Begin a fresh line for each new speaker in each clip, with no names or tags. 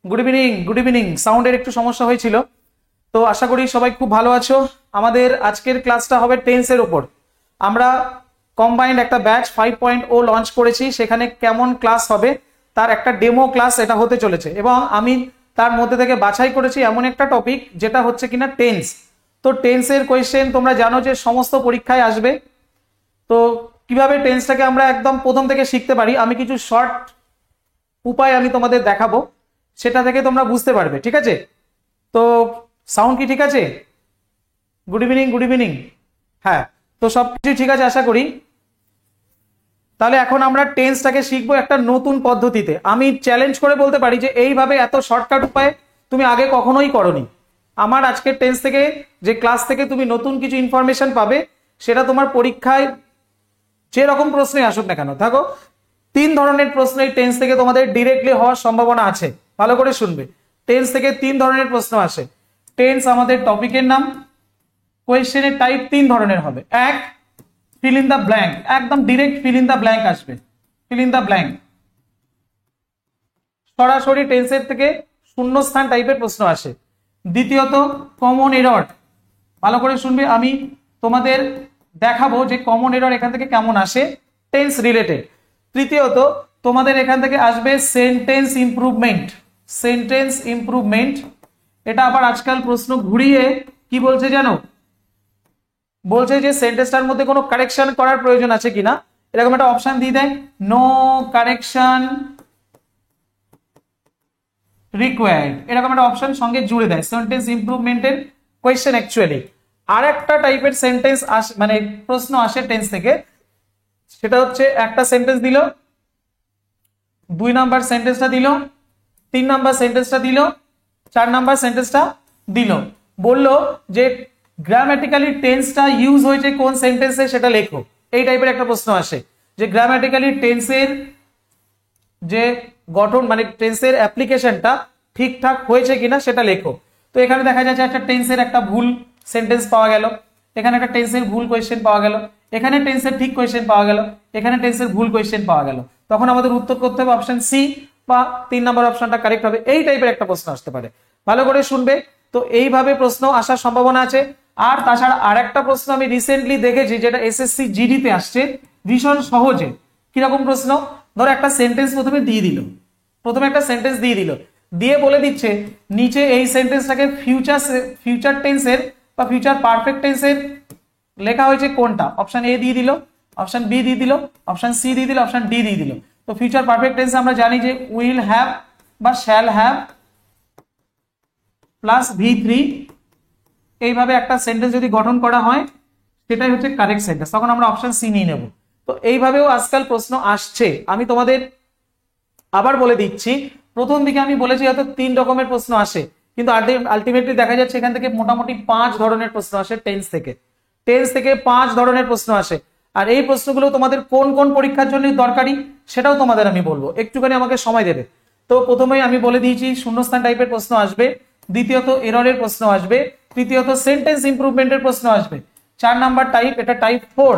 Good evening. সাউন্ডের একটু সমস্যা হয়েছিল, তো আশা করি সবাই খুব ভালো আছো। আমাদের আজকের ক্লাসটা হবে টেন্সের ওপর। আমরা কম্বাইন্ড একটা ব্যাচ 5.0 লঞ্চ করেছি, সেখানে কেমন ক্লাস হবে তার একটা ডেমো ক্লাস এটা হতে চলেছে, এবং আমি তার মধ্যে থেকে বাছাই করেছি এমন একটা টপিক যেটা হচ্ছে কিনা টেন্স। তো টেন্সের কোয়েশ্চেন তোমরা জানো যে সমস্ত পরীক্ষায় আসবে। তো কিভাবে টেন্সটাকে আমরা একদম প্রথম থেকে শিখতে পারি, আমি কিছু শর্ট উপায় আমি তোমাদের দেখাবো, সেটা থেকে তোমরা বুঝতে পারবে। ঠিক আছে? তো সাউন্ড কি ঠিক আছে? Good evening. হ্যাঁ, তো সবকিছু ঠিক আছে আশা করি। তাহলে এখন আমরা টেন্সটাকে শিখবো একটা নতুন পদ্ধতিতে। আমি চ্যালেঞ্জ করে বলতে পারি যে এইভাবে এত শর্টকাট উপায়ে তুমি আগে কখনোই করনি। আমার আজকের টেন্স থেকে যে ক্লাস থেকে তুমি নতুন কিছু ইনফরমেশন পাবে, সেটা তোমার পরীক্ষায় যে রকম প্রশ্নে আসুক না কেন, থাকো 3 ধরনের প্রশ্ন এই টেন্স থেকে তোমাদের ডিরেক্টলি হওয়ার সম্ভাবনা আছে। ভালো করে শুনবে, টেন্স থেকে 3 ধরনের প্রশ্ন আসে। টেন্স আমাদের টপিকের নাম। কোয়েশ্চেনের টাইপ 3 ধরনের হবে। এক, ফিল ইন দ্য ব্ল্যাঙ্ক, একদম direct feel in the blank আসবে, ফিল ইন দ্য ব্ল্যাঙ্ক। সরাসরি টেন্সের থেকে শূন্যস্থান টাইপের প্রশ্ন আসে। দ্বিতীয়ত, কমন এরর। ভালো করে শুনবে, আমি তোমাদের দেখাবো যে কমন এরর এখান থেকে কেমন আসে টেন্স রিলেটেড। তৃতীয়ত, তোমাদের এখান থেকে আসবে সেন্টেন্স ইমপ্রুভমেন্ট। সেন্টেন্স ইমপ্রুভমেন্ট এটা আবার আজকাল প্রশ্ন ঘুরিয়ে কি বলছে জানো, বলছে যে সেন্টেন্সটার মধ্যে কোনো কারেকশন করার প্রয়োজন আছে কিনা, এরকম একটা অপশন দিয়ে দেয়, নো কারেকশন রিকোয়ার্ড, এরকম একটা অপশন সঙ্গে জুড়ে দেয় সেন্টেন্স ইমপ্রুভমেন্টের কোয়েশ্চেন। অ্যাকচুয়ালি আর একটা টাইপের সেন্টেন্স মানে প্রশ্ন আসে টেন্স থেকে, সেটা হচ্ছে একটা সেন্টেন্স দিল, 2 নাম্বার সেন্টেন্সটা দিল, 3 নাম্বার সেন্টেন্সটা দিল, 4 নাম্বার সেন্টেন্সটা দিল, বলল যে গ্রামাটিক্যালি টেন্সটা ইউজ হয়েছে কোন সেন্টেন্সে সেটা লেখো। এই টাইপের একটা প্রশ্ন আসে যে গ্রামাটিক্যালি টেন্সের যে গঠন মানে টেন্সের অ্যাপ্লিকেশনটা ঠিকঠাক হয়েছে কিনা সেটা লেখো। তো এখানে দেখা যাচ্ছে একটা টেন্সের একটা ভুল সেন্টেন্স পাওয়া গেল, এখানে একটা টেন্সের ভুল কোয়েশ্চেন পাওয়া গেল, এখানে টেন্সের ঠিক কোয়েশ্চেন পাওয়া গেল, এখানে টেন্সের ভুল কোয়েশ্চেন পাওয়া গেল। তখন আমাদের উত্তর করতে হবে অপশন সি বা 3 নম্বর অপশনটা কারেক্ট হবে। এই টাইপের একটা প্রশ্ন আসতে পারে, ভালো করে শুনবে। তো এইভাবে প্রশ্ন আসার সম্ভাবনা আছে। আর তাছাড়া আর একটা প্রশ্ন আমি রিসেন্টলি দেখেছি, যেটা এসএসসি জিডিতে আসছে ভীষণ সহজে। কিরকম প্রশ্ন, ধরো একটা সেন্টেন্স প্রথমে দিয়ে দিল, প্রথমে একটা সেন্টেন্স দিয়ে দিল, দিয়ে বলে দিচ্ছে নিচে এই সেন্টেন্সটাকে ফিউচার টেন্সের বা ফিউচার পারফেক্ট টেন্সের লেখা হয়েছে কোনটা। অপশন এ দিয়ে দিল, অপশন বি দিয়ে দিল, অপশন সি দিয়ে দিল, অপশন ডি দিয়ে দিল। তো ফিউচার পারফেক্ট টেন্স আমরা জানি যে উইল হ্যাভ বা শ্যাল হ্যাভ প্লাস V3, এইভাবে একটা সেন্টেন্স যদি গঠন করা হয় সেটাই হচ্ছে কারেক্ট সেন্টেন্স, তখন আমরা অপশন সি নিয়ে নেব। তো এইভাবেও আজকাল প্রশ্ন আসছে। আমি তোমাদের আবার বলে দিচ্ছি, প্রথম দিকে আমি বলেছি হয়তো 3 রকমের প্রশ্ন আসে, কিন্তু আলটিমেটলি দেখা যাচ্ছে এখান থেকে মোটামুটি 5 ধরনের প্রশ্ন আসে টেন্স থেকে। টেন্স থেকে 5 ধরনের প্রশ্ন আসে। আর এই প্রশ্নগুলো তোমাদের কোন কোন পরীক্ষার জন্য দরকারি সেটাও তোমাদের আমি বলবো, একটুখানি আমাকে সময় দেবে। তো প্রথমেই আমি বলে দিয়েছি শূন্যস্থান টাইপের প্রশ্ন আসবে, দ্বিতীয়ত এররের প্রশ্ন আসবে, তৃতীয়ত সেন্টেন্স ইমপ্রুভমেন্টের প্রশ্ন আসবে। 4 নাম্বার টাইপ, এটা টাইপ 4।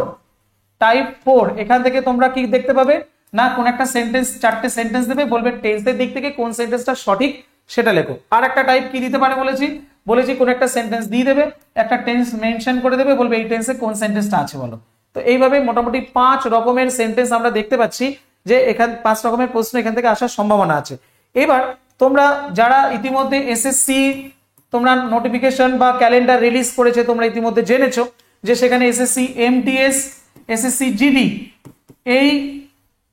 টাইপ 4 এখান থেকে তোমরা কি দেখতে পাবে না, কোন একটা সেন্টেন্স 4টে সেন্টেন্স দেবে, বলবে টেন্সের দিক থেকে কোন সেন্টেন্সটা সঠিক সেটা লেখো। আর একটা টাইপ কি দিতে পারে বলেছি কোন একটা সেন্টেন্স দিয়ে দেবে, একটা টেন্স মেনশন করে দেবে, বলবে এই টেন্সে কোন সেন্টেন্সটা আছে বলো। তো এইভাবে মোটামুটি 5 রকমের সেন্টেন্স আমরা দেখতে পাচ্ছি যে এখান 5 রকমের প্রশ্ন এখান থেকে আসার সম্ভাবনা আছে। এবার তোমরা যারা ইতিমধ্যে এসএসসি তোমরা নোটিফিকেশন বা ক্যালেন্ডার রিলিজ করেছে, তোমরা ইতিমধ্যে জেনেছো যে সেখানে এসএসসি এমটিএস, এসএসসি জিডি এই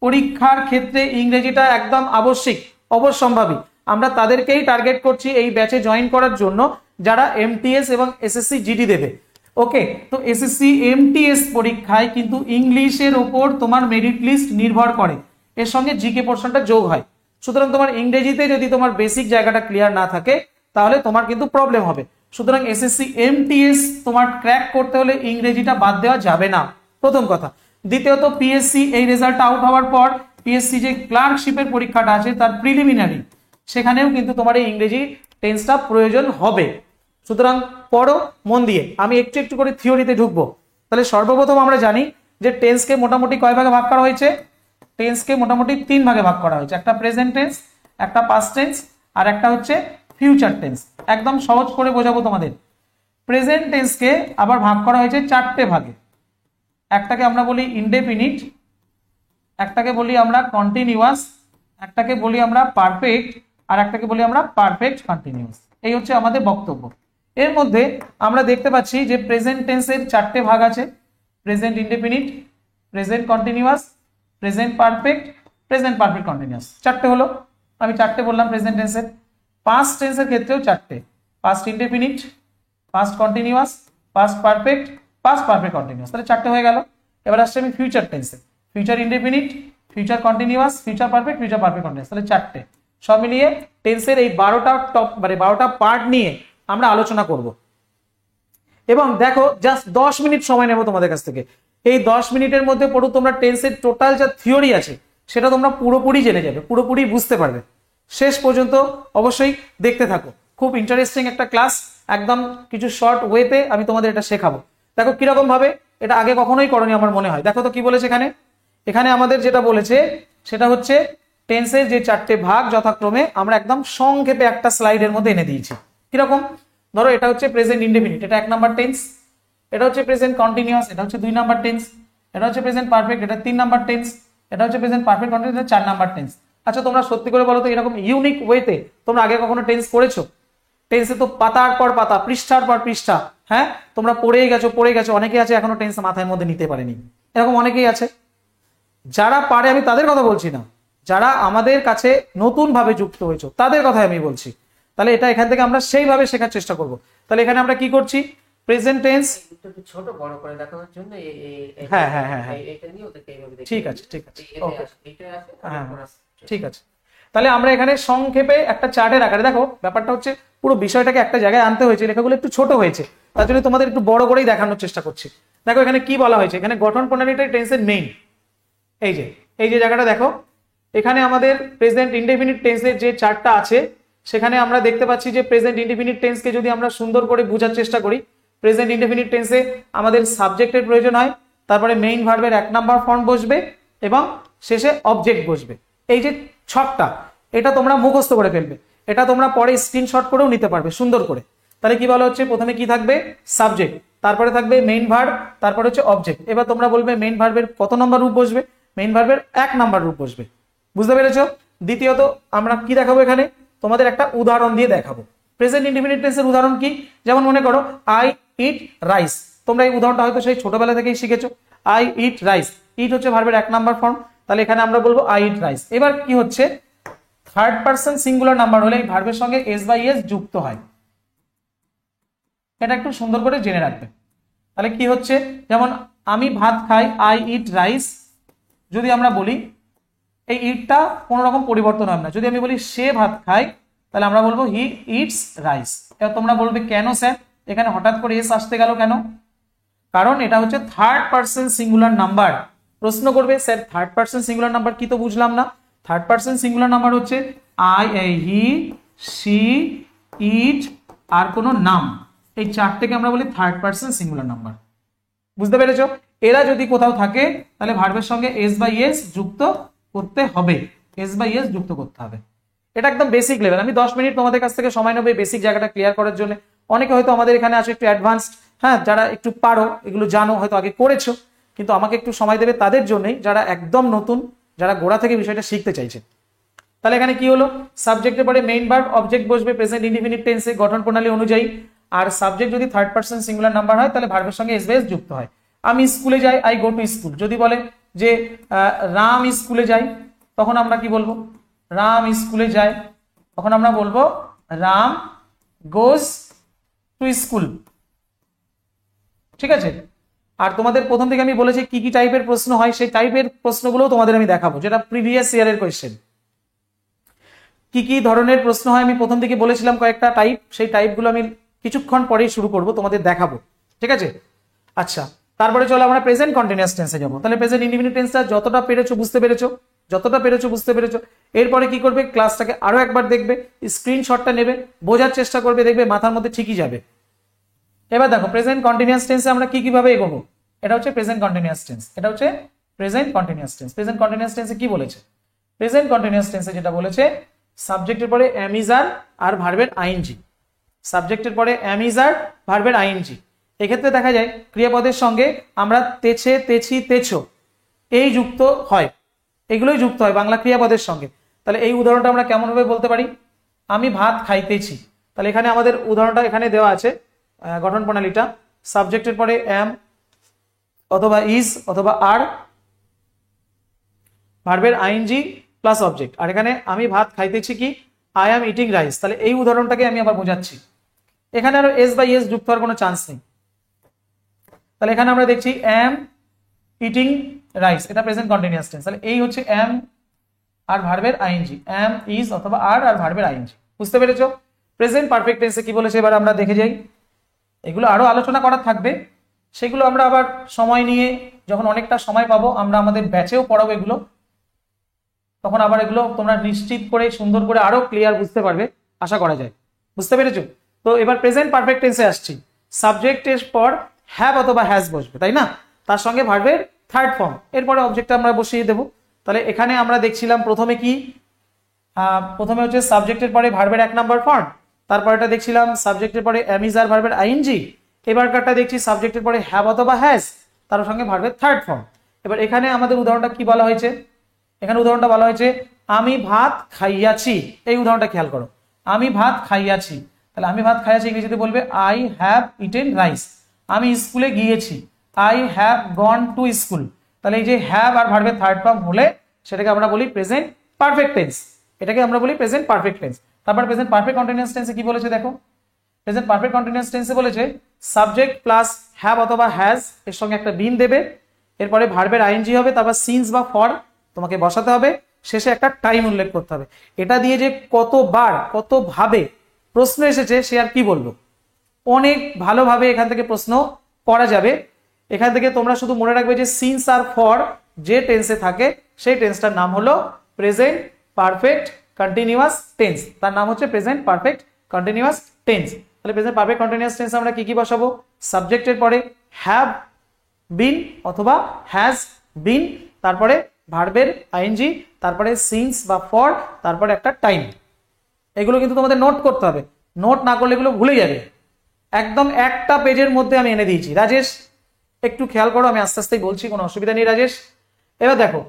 পরীক্ষার ক্ষেত্রে ইংরেজিটা একদম আবশ্যিক, অবশ্যম্ভাবী। আমরা তাদেরকেই টার্গেট করছি এই ব্যাচে জয়েন করার জন্য, যারা এমটিএস এবং এসএসসি জিডি দেবে। ওকে, তো এসএসসি এমটিএস পরীক্ষায় কিন্তু ইংলিশের ওপর তোমার মেরিট লিস্ট নির্ভর করে, এর সঙ্গে জিকে পোর্শনটা যোগ হয়। সুতরাং তোমার ইংরেজিতে যদি তোমার বেসিক জায়গাটা ক্লিয়ার না থাকে তাহলে তোমার কিন্তু প্রবলেম হবে। সুতরাং এসএসসি এমটিএস তোমার ক্র্যাক করতে হলে ইংরেজিটা বাদ দেওয়া যাবে না, প্রথম কথা। দ্বিতীয়ত পিএসসি এই রেজাল্ট আউট হওয়ার পর পিএসসি যে ক্লার্কশিপের পরীক্ষাটা আছে তার প্রিলিমিনারি, সেখানেও কিন্তু তোমার এই ইংরেজি টেন্সটা প্রয়োজন হবে। সুতরাং পড়ো মন দিয়ে। আমি একটু একটু করে থিওরিতে ঢুকবো। তাহলে সর্বপ্রথম আমরা জানি যে টেন্সকে মোটামুটি কয় ভাগে ভাগ করা হয়েছে, টেন্সকে মোটামুটি 3 ভাগে ভাগ করা হয়েছে। একটা প্রেজেন্ট টেন্স, একটা পাস্ট টেন্স আর একটা হচ্ছে ফিউচার টেন্স। একদম সহজ করে বোঝাবো তোমাদের। প্রেজেন্ট টেন্সকে আবার ভাগ করা হয়েছে 4টে ভাগে। একটাকে আমরা বলি ইনডেফিনিট, একটাকে বলি আমরা কন্টিনিউয়াস, একটাকে বলি আমরা পারফেক্ট, আর একটাকে বলি আমরা পারফেক্ট কন্টিনিউয়াস। এই হচ্ছে আমাদের বক্তব্য। এর মধ্যে আমরা দেখতে পাচ্ছি যে প্রেজেন্ট টেন্সের 4টে ভাগ আছে, present indefinite, present continuous, present perfect, present perfect continuous. 4টে হলো, আমি 4টে বললাম প্রেজেন্ট টেন্সের। পাস্ট টেন্সের ক্ষেত্রেও 4টে, past indefinite, past continuous, past perfect, past perfect continuous. তাহলে 4টে হয়ে গেল। এবার আসছে আমি ফিউচার টেন্সে, future indefinite, future continuous, future perfect, future perfect continuous. তাহলে 4টে। সব মিলিয়ে টেন্সের এই 12টা টপ মানে 12টা পার্ট নিয়ে আমরা আলোচনা করব। এবং দেখো জাস্ট 10 মিনিট সময় নেব তোমাদের কাছ থেকে। এই 10 মিনিটের মধ্যে পড়ো তোমরা টেন্সের টোটাল যা থিওরি আছে সেটা তোমরা পুরোপুরি জেনে যাবে, পুরোপুরি বুঝতে পারবে। শেষ পর্যন্ত অবশ্যই দেখতে থাকো, খুব ইন্টারেস্টিং একটা ক্লাস। একদম কিছু শর্ট ওয়েতে আমি তোমাদের এটা শেখাবো। দেখো কিরকম ভাবে, এটা আগে কখনোই করনি আমার মনে হয়। দেখো তো কি বলেছে এখানে। এখানে আমাদের যেটা বলেছে সেটা হচ্ছে টেন্সের যে 4টে ভাগ যথাক্রমে আমরা একদম সংক্ষেপে একটা স্লাইডের মধ্যে এনে দিয়েছি। কিরকম, ধরো এটা হচ্ছে প্রেজেন্ট ইনডেফিনিট, এটা 1 নাম্বার টেন্স। এটা হচ্ছে প্রেজেন্ট কন্টিনিউয়াস, এটা হচ্ছে 2 নাম্বার টেন্স। এটা হচ্ছে প্রেজেন্ট পারফেক্ট, এটা 3 নাম্বার টেন্স। এটা হচ্ছে প্রেজেন্ট পারফেক্ট কন্টিনিউয়াস, এটা 4 নাম্বার টেন্স। আচ্ছা তোমরা সত্যি করে বলো তো এরকম ইউনিক ওয়েতে তোমরা আগে কখনো টেন্স করেছো? টেন্সে তো পাতার পর পাতা, পৃষ্ঠার পর পৃষ্ঠা, হ্যাঁ তোমরা পড়েই গেছো। অনেকেই আছে এখনো টেন্স মাথার মধ্যে নিতে পারেনি, এরকম অনেকেই আছে। যারা পারে আমি তাদের কথা বলছি না, যারা আমাদের কাছে নতুন ভাবে যুক্ত হয়েছে তাদের কথাই আমি বলছি। তাহলে এটা এখান থেকে আমরা সেইভাবে শেখার চেষ্টা করব। তাহলে এখানে আমরা কি করছি, প্রেজেন্ট টেন্স
ছোট বড় করে দেখানোর জন্য
হ্যাঁ,
এটা নিয়ে ওদেরকে এইভাবে দেখি।
ঠিক আছে ওকে,
এটা আছে
হ্যাঁ ঠিক আছে। তাহলে আমরা এখানে সংক্ষেপে একটা চার্টের আকারে, দেখো ব্যাপারটা হচ্ছে পুরো বিষয়টাকে একটা জায়গায় আনতে হয়েছে, লেখাগুলো একটু ছোট হয়েছে, তার জন্য তোমাদের একটু বড় করেই দেখানোর চেষ্টা করছি। দেখো এখানে কি বলা হয়েছে, এখানে গঠন প্রণালীটাই টেন্সের মেইন। এই যে জায়গাটা দেখো, এখানে আমাদের প্রেজেন্ট ইনডেফিনিট টেন্সের যে চার্টটা আছে সেখানে আমরা দেখতে পাচ্ছি যে প্রেজেন্ট ইনডেফিনিট টেন্সকে যদি আমরা সুন্দর করে বোঝার চেষ্টা করি, প্রেজেন্ট ইনডেফিনিট টেন্সে আমাদের সাবজেক্টের প্রয়োজন হয়, তারপরে মেইন ভার্বের 1 নাম্বার ফর্ম বসবে এবং শেষে অবজেক্ট বসবে। এই যে ছকটা, এটা তোমরা মুখস্থ করে ফেলবে, এটা তোমরা পরে স্ক্রিনশট করেও নিতে পারবে সুন্দর করে। তাহলে কি বলা হচ্ছে, প্রথমে কি থাকবে, সাবজেক্ট, তারপরে থাকবে মেইন ভার্ব, তারপরে হচ্ছে অবজেক্ট। এবার তোমরা বলবে মেইন ভার্বের কত নম্বর রূপ বসবে, মেইন ভার্বের 1 নাম্বার রূপ বসবে। বুঝতে পেরেছো? দ্বিতীয়ত আমরা কি দেখাবো, এখানে তোমাদের একটা উদাহরণ দিয়ে দেখাবো। প্রেজেন্ট ইনডেফিনিট টেন্সের উদাহরণ কি, যেমন মনে করো আই ইট রাইস। তোমরা এই উদাহরণটা হয়তো সেই ছোটবেলা থেকেই শিখেছো। আই ইট রাইস, ইট হচ্ছে ভার্বের 1 নাম্বার ফর্ম, তাহলে এখানে আমরা বলবো আই ইট রাইস। এবার কি হচ্ছে, থার্ড পারসন সিঙ্গুলার নাম্বার হলে এই ভার্বের সঙ্গে এস বাই এস যুক্ত হয়, এটা একটু সুন্দর করে জেনে রাখবে। তাহলে কি হচ্ছে, যেমন আমি ভাত খাই, আই ইট রাইস। যদি আমরা বলি এই ইটটা কোনো রকম পরিবর্তন হবে না। যদি আমি বলি সে ভাত খায়, তাহলে আমরা বলবো হি ইটস রাইস। এবার তোমরা বলবে কেন স্যার এখানে হঠাৎ করে এস আসতে গেল কেন? কারণ এটা হচ্ছে থার্ড পারসন সিঙ্গুলার নাম্বার। প্রশ্ন করবে sir third person singular number কি, তো বুঝলাম না। থার্ড পারসন সিঙ্গুলার নাম্বার হচ্ছে আই, হি, সি, ইট আর কোনো নাম, এই 4টেকে আমরা বলি থার্ড পারসন সিঙ্গুলার নাম্বার। বুঝতে পেরেছো? এরা যদি কোথাও থাকে তাহলে ভার্বের সঙ্গে এস বাই এস যুক্ত করতে হবে, এস বাই এস যুক্ত করতে হবে। এটা একদম বেসিক লেভেল। আমি 10 মিনিট তোমাদের কাছ থেকে সময় নেব বেসিক জায়গাটা ক্লিয়ার করার জন্য। অনেকে হয়তো আমাদের এখানে আছে একটু অ্যাডভান্সড, হ্যাঁ যারা একটু পারো, এগুলো জানো, হয়তো আগে করেছো, কিন্তু আমাকে একটু সময় দেবে তাদের জন্যই, যারা একদম নতুন, যারা গোড়া থেকে বিষয়টা শিখতে চাইছে। তাহলে এখানে কি হলো, সাবজেক্টের পরে মেইন ভার্ব, অবজেক্ট বসবে প্রেজেন্ট ইনডেফিনিট টেন্সে গঠন প্রণালী অনুযায়ী। আর সাবজেক্ট যদি থার্ড পারসন সিঙ্গুলার নাম্বার হয় তাহলে ভার্বের সঙ্গে এস বাই এস যুক্ত হয়। আমি স্কুলে যাই, আই গো টু স্কুল। যদি বলে যে রাম স্কুলে যায়, তখন আমরা কি বলবো, রাম স্কুলে যায়, তখন আমরা বলবো রাম গোজ টু স্কুল। ঠিক আছে? আর তোমাদের প্রথম থেকে আমি বলেছি কি কি টাইপের প্রশ্ন হয়, সেই টাইপের প্রশ্নগুলো তোমাদের আমি দেখাবো, যেটা প্রিভিয়াস ইয়ারের কোয়েশ্চেন। কি কি ধরনের প্রশ্ন হয় আমি প্রথম থেকে বলেছিলাম কয়েকটা টাইপ, সেই টাইপগুলো আমি কিছুক্ষণ পরেই শুরু করব, তোমাদের দেখাবো। ঠিক আছে? আচ্ছা, তারপরে চলো আমরা প্রেজেন্ট কন্টিনিউয়াস টেন্সে যাবো। তাহলে প্রেজেন্ট ইনডেফিনিট টেন্সটা যতটা পেরেছো বুঝতে পেরেছো, এরপরে কি করবে, ক্লাসটাকে আরো একবার দেখবে, স্ক্রিনশটটা নেবে, বোঝার চেষ্টা করবে, দেখবে মাথার মধ্যে ঠিকই যাবে। এবার দেখো প্রেজেন্ট কন্টিনিউয়াস টেন্সে আমরা কি কিভাবে এগোবো। এটা হচ্ছে প্রেজেন্ট কন্টিনিউয়াস টেন্স, এটা হচ্ছে present continuous tense. Present continuous টেন্সে কি বলেছে, প্রেজেন্ট কন্টিনিউয়াস টেন্সে যেটা বলেছে সাবজেক্টের পরে এম ইজ আর ভার্বের আইএনজি, সাবজেক্টের পরে এম ইজ আর ভার্বের আইএনজি। এক্ষেত্রে দেখা যায় ক্রিয়াপদের সঙ্গে আমরা তেছে, তেছি, তেছো এই যুক্ত হয়, এগুলোই যুক্ত হয় বাংলা ক্রিয়াপদের সঙ্গে। তাহলে এই উদাহরণটা আমরা কেমন ভাবে বলতে পারি? আমি ভাত খাইতেছি। তাহলে এখানে আমাদের উদাহরণটা এখানে দেওয়া আছে, গঠন প্রণালীটা সাবজেক্টের পরে এম অথবা ইজ অথবা আর, ভার্বের আইএনজি প্লাস অবজেক্ট। আর এখানে আমি ভাত খাইতেছি কি আই অ্যাম ইটিং রাইস। তাহলে এই উদাহরণটাকে আমি আবার বোঝাচ্ছি, এখানে আরো এস বাই এস যুক্ত হওয়ার কোনো চান্স নেই। তাহলে এখানে আমরা দেখছি এম ইটিং রাইস, এটা প্রেজেন্ট কন্টিনিউয়াস টেন্স। তাহলে এই হচ্ছে এম আর ভার্বের আইএনজি, এম ইজ অথবা আর ভার্বের আইএনজি। বুঝতে পেরেছো? প্রেজেন্ট পারফেক্ট টেন্সে কি বলেছে এবার আমরা দেখে যাই। এগুলো আরো আলোচনা করার থাকবে, সেগুলো আমরা আবার সময় নিয়ে যখন অনেকটা সময় পাবো আমরা আমাদের ব্যাচেও পড়াবো এগুলো, তখন আবার এগুলো তোমরা নিশ্চিত করে সুন্দর করে আরো ক্লিয়ার বুঝতে পারবে আশা করা যায়। বুঝতে পেরেছো? তো এবার প্রেজেন্ট পারফেক্ট টেন্সে আসছি। সাবজেক্টের পর হ্যাভ অথবা হ্যাজ বসবে, তাই না? তার সঙ্গে ভার্বের থার্ড ফর্ম, এরপরে অবজেক্টটা আমরা বসিয়ে দেবো। তাহলে এখানে আমরা দেখছিলাম প্রথমে কি, প্রথমে হচ্ছে সাবজেক্টের পরে ভার্বের 1 নাম্বার ফর্ম, তারপরেটা দেখছিলাম সাবজেক্টের পরে এম ইজ আর ভার্বের আইএনজি, এবারকারটা দেখছি সাবজেক্টের পরে হ্যাভ অথবা হ্যাজ তার সঙ্গে ভার্বের থার্ড ফর্ম। এবার এখানে আমাদের উদাহরণটা কি বলা হয়েছে? এখানে উদাহরণটা বলা হয়েছে আমি ভাত খাইয়াছি। এই উদাহরণটা খেয়াল করো, আমি ভাত খাইয়াছি। তাহলে আমি ভাত খাইয়াছি ইংরেজিতে বলবে আই হ্যাভ ইটেন রাইস। আমি স্কুলে গিয়েছি, I have gone to school. তাহলে এই যে হ্যাভ আর ভার্বের থার্ড ফর্ম হলে সেটাকে আমরা বলি প্রেজেন্ট পারফেক্ট টেন্স, এটাকে আমরা বলি প্রেজেন্ট পারফেক্ট টেন্স। তারপর প্রেজেন্ট পারফেক্ট কন্টিনিউয়াস টেন্সে কি বলেছে দেখো, প্রেজেন্ট পারফেক্ট কন্টিনিউয়াস টেন্সে বলেছে সাবজেক্ট প্লাস হ্যাভ অথবা হ্যাজ এর সঙ্গে একটা বিন দেবে, এরপরে ভার্বের আইএনজি হবে, তারপর সিন্স বা ফর তোমাকে বসাতে হবে, শেষে একটা টাইম উল্লেখ করতে হবে। এটা দিয়ে যে কতবার কতভাবে প্রশ্ন এসেছে সে আর কি বলবো, অনেক ভালোভাবে এখান থেকে প্রশ্ন করা যাবে। এখান থেকে তোমরা শুধু মনে রাখবে যে সিন্স আর ফর যে টেন্সে থাকে সেই টেন্সটার নাম হলো প্রেজেন্ট পারফেক্ট কন্টিনিউয়াস টেন্স, তার নাম হচ্ছে প্রেজেন্ট পারফেক্ট কন্টিনিউয়াস টেন্স। তাহলে প্রেজেন্ট পারফেক্ট কন্টিনিউয়াস টেন্স আমরা কি কি বসাবো? সাবজেক্টের পরে হ্যাভ বিন অথবা হ্যাজ বিন, তারপরে ভার্বের আইএনজি, তারপরে সিন্স বা ফর, তারপরে একটা টাইম। এগুলো কিন্তু তোমাদের নোট করতে হবে, নোট না করলে এগুলো ভুলে যাবে। একদম একটা পেজের মধ্যে আমি এনে দিয়েছি। রাজেশ একটু খেয়াল করো, আমি আস্তে আস্তে বলছি, কোনো অসুবিধা নেই রাজেশ। এবার দেখো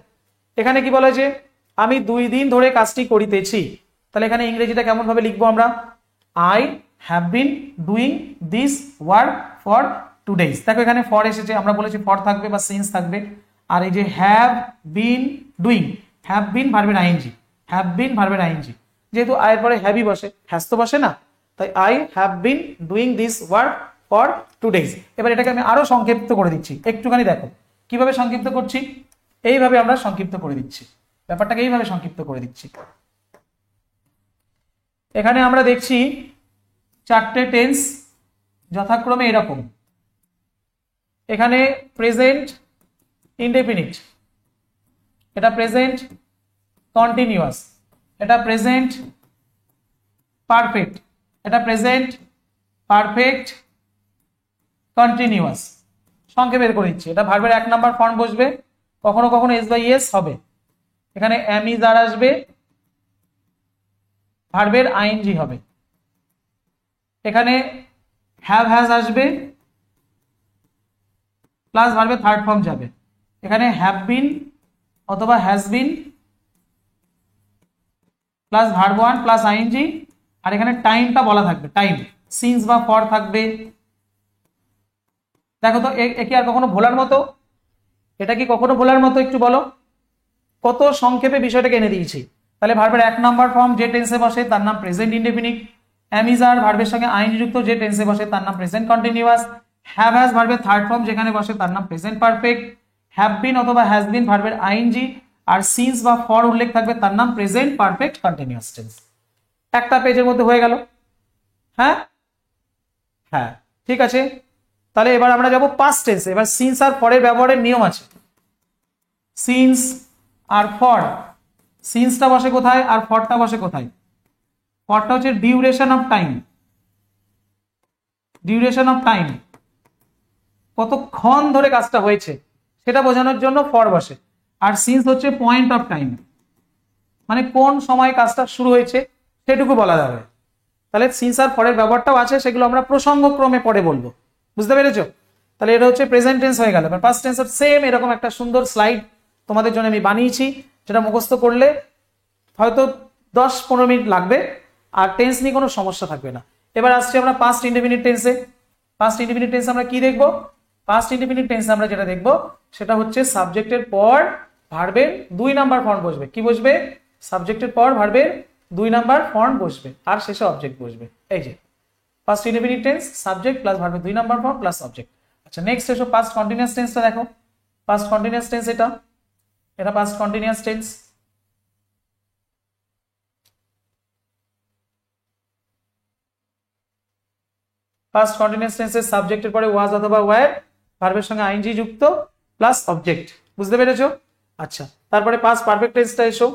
এখানে কি বলা হয়েছে, আমি 2 দিন ধরে কাজটি করিতেছি। তাহলে এখানে ইংরেজিটা কেমন ভাবে লিখবো আমরা? I have been doing this work for 2 days। দেখো এখানে ফর এসেছে, আমরা বলেছি ফর থাকবে বা সিন্স থাকবে। আর এই যে have been doing, have been ভার্বের আইএনজি, হ্যাভ বিন ভার্বের আইএনজি, যেহেতু আয়ের পরে হ্যাভই বসে, হ্যাজ তো বসে না, তাই I have been doing this work for 2 days। এবার এটাকে আমি আরো সংক্ষিপ্ত করে দিচ্ছি, একটুখানি দেখো কিভাবে সংক্ষিপ্ত করছি। এইভাবে আমরা সংক্ষিপ্ত করে দিচ্ছি, ব্যাপারটাকে এইভাবে সংক্ষিপ্ত করে দিচ্ছি। এখানে আমরা দেখছি 4টে টেন্স যথাক্রমে এরকম। এখানে প্রেজেন্ট ইনডেফিনিট, এটা প্রেজেন্ট কন্টিনিউয়াস, এটা প্রেজেন্ট পারফেক্ট, এটা প্রেজেন্ট পারফেক্ট কন্টিনিউয়াস। সংক্ষেপে বের করে দিচ্ছি। এটা ভার্বের 1 নাম্বার ফর্ম বসবে, কখনো কখনো এস বাই এস হবে, এখানে এম ইজ আর আসবে, ভার্বের আইএনজি হবে, এখানে হ্যাভ হ্যাজ আসবে প্লাস ভার্বের থার্ড ফর্ম যাবে, এখানে হ্যাভ বিন অথবা has been plus verb 1 plus ING, আর এখানে টাইমটা বলা থাকবে, টাইম সিন্স বা ফর থাকবে। দেখো তো একে আর কখনো ভোলার মতো, এটা কি কখনো ভোলার মতো? একটু বলো, কত সংক্ষেপে বিষয়টাকে এনে দিয়েছি। তাহলে ভার্বের 1 নাম্বার ফর্ম যে টেন্সে বসে তার নাম প্রেজেন্ট ইনডেফিনিট, এম ইজ আর ভার্বের সঙ্গে আইএনজি যুক্ত যে টেন্সে বসে তার নাম প্রেজেন্ট কন্টিনিউয়াস, হ্যাভ হ্যাজ ভার্বের থার্ড ফর্ম যেখানে বসে তার নাম প্রেজেন্ট পারফেক্ট, হ্যাভ বিন অথবা হ্যাজ বিন ভার্বের আইএনজি, আর সিন্স বা ফর উল্লেখ থাকবে তার নাম প্রেজেন্ট পারফেক্ট কন্টিনিউয়াস টেন্স। একটা পেজের মধ্যে হয়ে গেল। হ্যাঁ হ্যাঁ ঠিক আছে। তাহলে এবার আমরা যাব পাস্ট টেন্সে। এবার সিন্স আর ফরের ব্যবহারের নিয়ম আছে। সিন্স আর ফর, সিন্সটা বসে কোথায় আর ফরটা বসে কোথায়? ফরটা হচ্ছে duration of time, duration of time, কতক্ষণ ধরে কাজটা হয়েছে সেটা বোঝানোর জন্য ফর বসে। আর সিন্স হচ্ছে পয়েন্ট অফ টাইম, মানে কোন সময় কাজটা শুরু হয়েছে সেটুকু বলা যাবে। তাহলে সিন্স আর ফরের ব্যবহারটাও আছে, সেগুলো আমরা প্রসঙ্গক্রমে পরে বলবো। বুঝতে পেরেছো? তাহলে এটা হচ্ছে প্রেজেন্ট টেন্স হয়ে গেল। এবার পাস্ট টেন্সের সেম এরকম একটা সুন্দর স্লাইড তোমাদের জন্য আমি বানিয়েছি, যেটা মুখস্থ করলে হয়তো 10-15 মিনিট লাগবে, আর টেন্স নিয়ে কোনো সমস্যা থাকবে না। এবার আসছি আমরা পাস্ট ইনডেফিনিট টেন্সে। পাস্ট ইনডেফিনিট টেন্সে আমরা কি দেখবো? পাস্ট ইনডেফিনিট টেন্সে আমরা যেটা দেখবো সেটা হচ্ছে সাবজেক্টের পর ভার্বের 2 নাম্বার ফর্ম বসবে। কি বসবে? সাবজেক্টের পর ভার্বের 2 নাম্বার ফর্ম বসবে, আর শেষে অবজেক্ট বসবে। এই যে past indefinite tense, subject plus ভার্বের 2 নাম্বার ফর্ম প্লাস অবজেক্ট। আচ্ছা, নেক্সট এসো পাস্ট কন্টিনিউয়াস টেন্সটা দেখো। পাস্ট কন্টিনিউয়াস টেন্স এটা past continuous tense. Past continuous টেন্সের সাবজেক্টের পরে ওয়াজ অথবা ওয়্যার, ভার্বের সঙ্গে আইএনজি যুক্ত প্লাস অবজেক্ট। বুঝতে পেরেছো? আচ্ছা, তারপরে পাস্ট পারফেক্ট টেন্সটা এসো।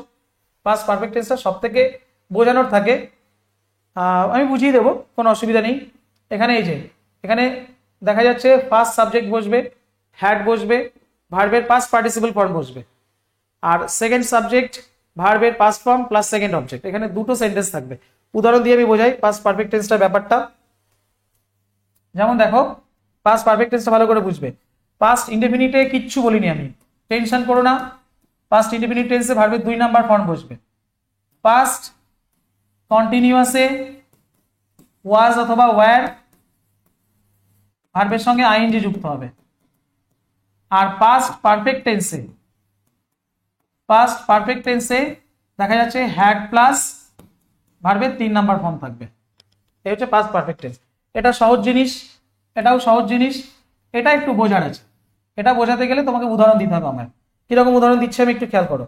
পাস্ট পারফেক্ট টেন্সটা সবথেকে বোঝানোর থাকে, আমি বুঝিয়ে দেবো, কোনো অসুবিধা নেই। এখানে এই যে এখানে দেখা যাচ্ছে ফার্স্ট সাবজেক্ট বসবে, হ্যাড বসবে, ভার্বের পাস্ট পার্টিসিপল ফর্ম বসবে, আর সেকেন্ড সাবজেক্ট ভার্বের past form plus second object. এখানে দুটো সেন্টেন্স থাকবে। উদাহরণ দিয়ে আমি বোঝাই পাস্ট পারফেক্ট টেন্সটার ব্যাপারটা। যেমন দেখো, পাস্ট পারফেক্ট টেন্সটা ভালো করে বুঝবে। পাস্ট ইনডেফিনিটে কিচ্ছু বলিনি আমি, টেনশন করো না। পাস্ট ইনডেফিনিট টেন্সে ভার্বের 2 নাম্বার ফর্ম বসবে। পাস্ট কন্টিনিউয়াসে ওয়াজ অথবা ওয়্যার, ভার্বের সঙ্গে আইএনজি যুক্ত হবে। আর পাস্ট পারফেক্ট টেন্সে দেখা যাচ্ছে হ্যাড প্লাস ভার্বের 3 নাম্বার ফর্ম থাকবে। এই হচ্ছে পাস্ট পারফেক্ট টেন্স। এটা সহজ জিনিস, এটাও সহজ জিনিস, এটা একটু বোঝার আছে। এটা বোঝাতে গেলে তোমাকে উদাহরণ দিতে হবে আমার। কিরকম উদাহরণ দিচ্ছি আমি একটু খেয়াল করো।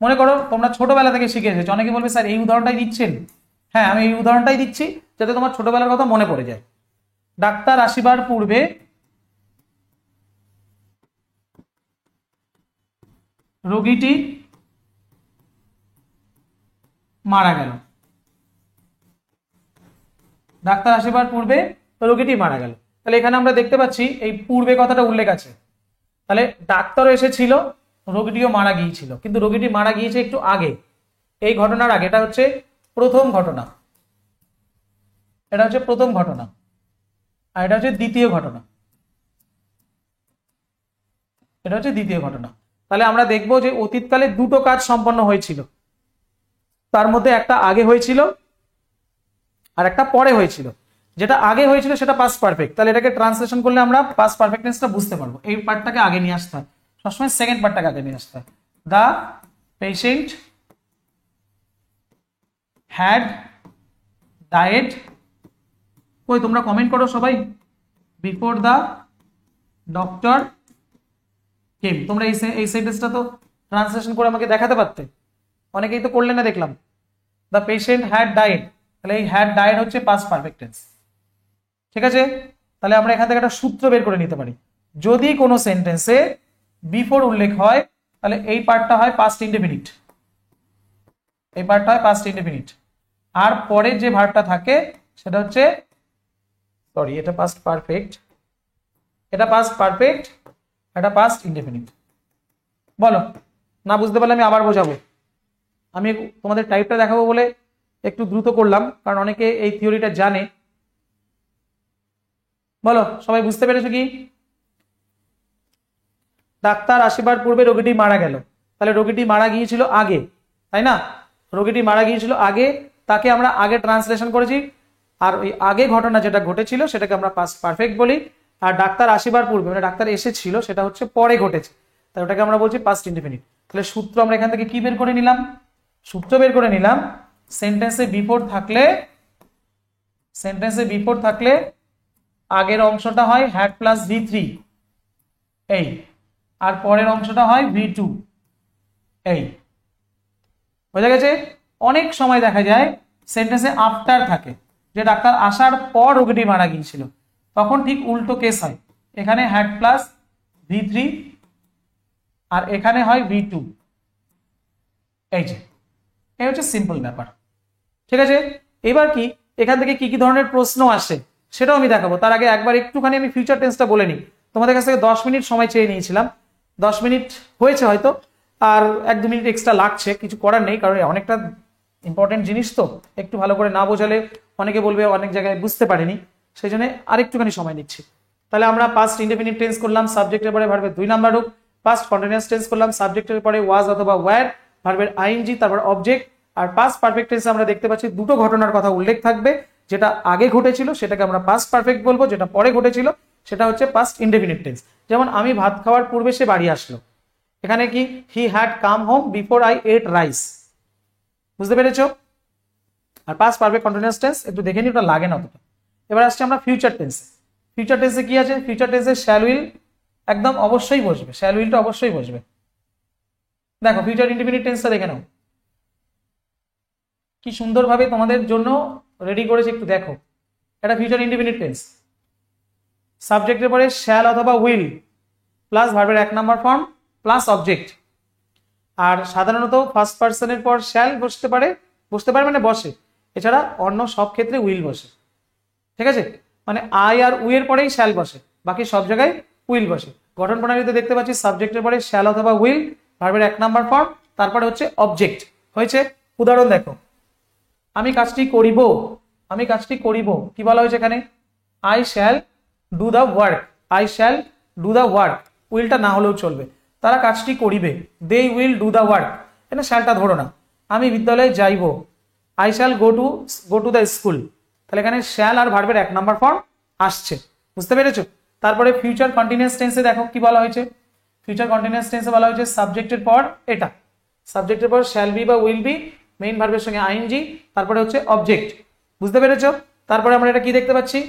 মনে করো তোমরা ছোটবেলা থেকে শিখে এসেছো, অনেকে বলবে স্যার এই উদাহরণটাই দিচ্ছেন। হ্যাঁ, আমি এই উদাহরণটাই দিচ্ছি যাতে তোমার ছোটবেলার কথা মনে পড়ে যায়। ডাক্তার আসিবার পূর্বে রোগীটি মারা গেল। ডাক্তার আসিবার পূর্বে রোগীটি মারা গেল। তাহলে এখানে আমরা দেখতে পাচ্ছি এই পূর্বে কথাটা উল্লেখ আছে। তাহলে ডাক্তারও এসেছিল, রোগীটিও মারা গিয়েছিল, কিন্তু রোগীটি মারা গিয়েছে একটু আগে, এই ঘটনার আগে। এটা হচ্ছে প্রথম ঘটনা, এটা হচ্ছে প্রথম ঘটনা, আর এটা হচ্ছে দ্বিতীয় ঘটনা, এটা হচ্ছে দ্বিতীয় ঘটনা। তাহলে আমরা দেখবো যে অতীতকালে দুটো কাজ সম্পন্ন হয়েছিল, তার মধ্যে একটা আগে হয়েছিল আর একটা পরে হয়েছিল। যেটা আগে হয়েছিল সেটা পাস্ট পারফেক্ট। তাহলে এটাকে ট্রান্সলেশন করলে আমরা পাস্ট পারফেক্ট টেন্সটা বুঝতে পারবো। এই পার্টটাকে আগে নিয়ে আসতে হয়, সবসময় সেকেন্ড পার্টটাকে আগে নিয়ে আসতে হয়। দ্য পেশেন্ট হ্যাড ডায়েড, কই তোমরা কমেন্ট করো সবাই, বিফোর দ্য ডক্টর কেম। তোমরা এই সেন্টেন্সটা তো ট্রান্সলেশন করে আমাকে দেখাতে পারতে, অনেকেই তো করলে না দেখলাম। দ্য পেশেন্ট হ্যাড ডায়েড, তাহলে এই হ্যাড ডায়েড হচ্ছে পাস্ট পারফেক্ট টেন্স। ঠিক আছে? তাহলে আমরা এখান থেকে একটা সূত্র বের করে নিতে পারি। যদি কোনো সেন্টেন্সে বিফোর উল্লেখ হয় তাহলে এই পার্টটা হয় পাস্ট ইনডেফিনিট, এই পার্টটা হয় পাস্ট ইনডেফিনিট, আর পরে যে ভার্বটা থাকে সেটা হচ্ছে, সরি এটা পাস্ট পারফেক্ট, এটা পাস্ট পারফেক্ট, এটা পাস্ট ইনডেফিনিট। বলো, না বুঝতে পারলে আমি আবার বোঝাবো। আমি তোমাদের টাইপটা দেখাবো বলে একটু দ্রুত করলাম, কারণ অনেকে এই থিওরিটা জানে। বলো সবাই বুঝতে পেরেছো কি? ডাক্তার আসিবার পূর্বে রোগীটি মারা গেল, তাহলে রোগীটি মারা গিয়েছিল আগে, তাই না? রোগীটি মারা গিয়েছিল আগে, তাকে আমরা আগে ট্রান্সলেশন করেছি, আর ওই আগে ঘটনা যেটা ঘটেছিল সেটাকে আমরা পাস্ট পারফেক্ট বলি। আর ডাক্তার আসিবার পূর্বে মানে ডাক্তার এসেছিল সেটা হচ্ছে পরে ঘটেছে, তাই ওটাকে আমরা বলছি পাস্ট ইনডেফিনিট। তাহলে সূত্র আমরা এখান থেকে কি বের করে নিলাম? সূত্র বের করে নিলাম, সেন্টেন্সে বিফোর থাকলে আগের অংশটা হয় হ্যাড প্লাস V3, এই, আর পরের অংশটা হয় V2, এই। বোঝা গেছে? অনেক সময় দেখা যায় সেন্টেন্সে আফটার থাকে, যে ডাক্তার আসার পর রোগীটি মারা গিয়েছিল, তখন ঠিক উল্টো কেস হয়। এখানে হ্যাড প্লাস V3 আর এখানে হয় V2, এই যে, এই হচ্ছে সিম্পল ব্যাপার। ঠিক আছে? এবার কি এখান থেকে কি কি ধরনের প্রশ্ন আসে সেটাও আমি দেখাবো। তার আগে একবার একটুখানি আমি ফিউচার টেন্সটা বলে নিই। তোমাদের কাছ থেকে 10 মিনিট সময় চেয়ে নিয়েছিলাম, 10 মিনিট হয়েছে হয়তো, আর 1-2 মিনিট এক্সট্রা লাগছে, কিছু করার নেই, কারণ অনেকটা ইম্পর্টেন্ট জিনিস তো, একটু ভালো করে না বোঝালে অনেকে বলবে অনেক জায়গায় বুঝতে পারেনি, সেই জন্য আরেকটুখানি সময় নিচ্ছি। তাহলে আমরা পাস্ট ইনডেফিনিট টেন্স করলাম, সাবজেক্টের পরে ভার্বের 2 নাম্বার রূপ। পাস্ট কন্টিনিউয়াস টেন্স করলাম, সাবজেক্টের পরে ওয়াজ অথবা ওয়্যার, ভার্বের আইএনজি, তারপর অবজেক্ট। আর পাস্ট পারফেক্ট টেন্সে আমরা দেখতে পাচ্ছি দুটো ঘটনার কথা উল্লেখ থাকবে, যেটা আগে ঘটেছিল সেটাকে আমরা পাস্ট পারফেক্ট বলবো, যেটা পরে ঘটেছিল সেটা হচ্ছে পাস্ট ইনডেফিনিট টেন্স। যেমন আমি ভাত খাওয়ার পূর্বে সে বাড়ি আসলো, এখানে কি he had come home before I ate rice. বুঝতে পেরেছো? আর পাস্ট পারফেক্ট কন্টিনিউয়াস টেন্স একটু দেখে নি, ওটা লাগে না অতটা। এবার আসছে আমরা ফিউচার টেন্সে। ফিউচার টেন্সে কি আছে? ফিউচার টেন্সে শ্যাল উইল একদম অবশ্যই বসবে, শ্যাল উইলটা অবশ্যই বসবে। দেখো ফিউচার ইনডেফিনিট টেন্সটা দেখে নাও কি সুন্দরভাবে তোমাদের জন্য রেডি করেছে, একটু দেখো। এটা ফিউচার ইনডেফিনিট টেন্স, সাবজেক্টের পরে শ্যাল অথবা উইল প্লাস ভার্বের 1 নাম্বার ফর্ম প্লাস অবজেক্ট। আর সাধারণত ফার্স্ট পার্সনের পর শ্যাল বসতে পারে মানে বসে, এছাড়া অন্য সব ক্ষেত্রে উইল বসে। ঠিক আছে, মানে আই আর উই এর পরেই শ্যাল বসে, বাকি সব জায়গায় উইল বসে। গঠন প্রণালীতে দেখতে পাচ্ছি সাবজেক্টের পরে শ্যাল অথবা উইল, ভার্বের 1 নাম্বার ফর্ম, তারপরে হচ্ছে অবজেক্ট হয়েছে। উদাহরণ দেখো, আমি কাজটি করিব, আমি কাজটি করিব, কি বলা হয়েছে এখানে? I shall do the work, I shall do the work, উইলটা না হলেও চলবে। তারা কাজটি করিবে, they will do the work, এটা শ্যালটা ধরো না। আমি বিদ্যালয়ে যাইব, I shall go to the school, তাহলে এখানে শ্যাল আর ভার্বের 1 নাম্বার ফর্ম আসছে। বুঝতে পেরেছো? তারপরে ফিউচার কন্টিনিউয়াস টেন্সে দেখো কি বলা হয়েছে। ফিউচার কন্টিনিউয়াস টেন্সে বলা হয়েছে সাবজেক্টের পর এটা, সাবজেক্টের পর শ্যাল বি বা উইল বি, মেইন ভার্বের সঙ্গে আইএনজি, তারপরে হচ্ছে অবজেক্ট। বুঝতে পেরেছো? তারপরে আমরা এটা কি দেখতে পাচ্ছি?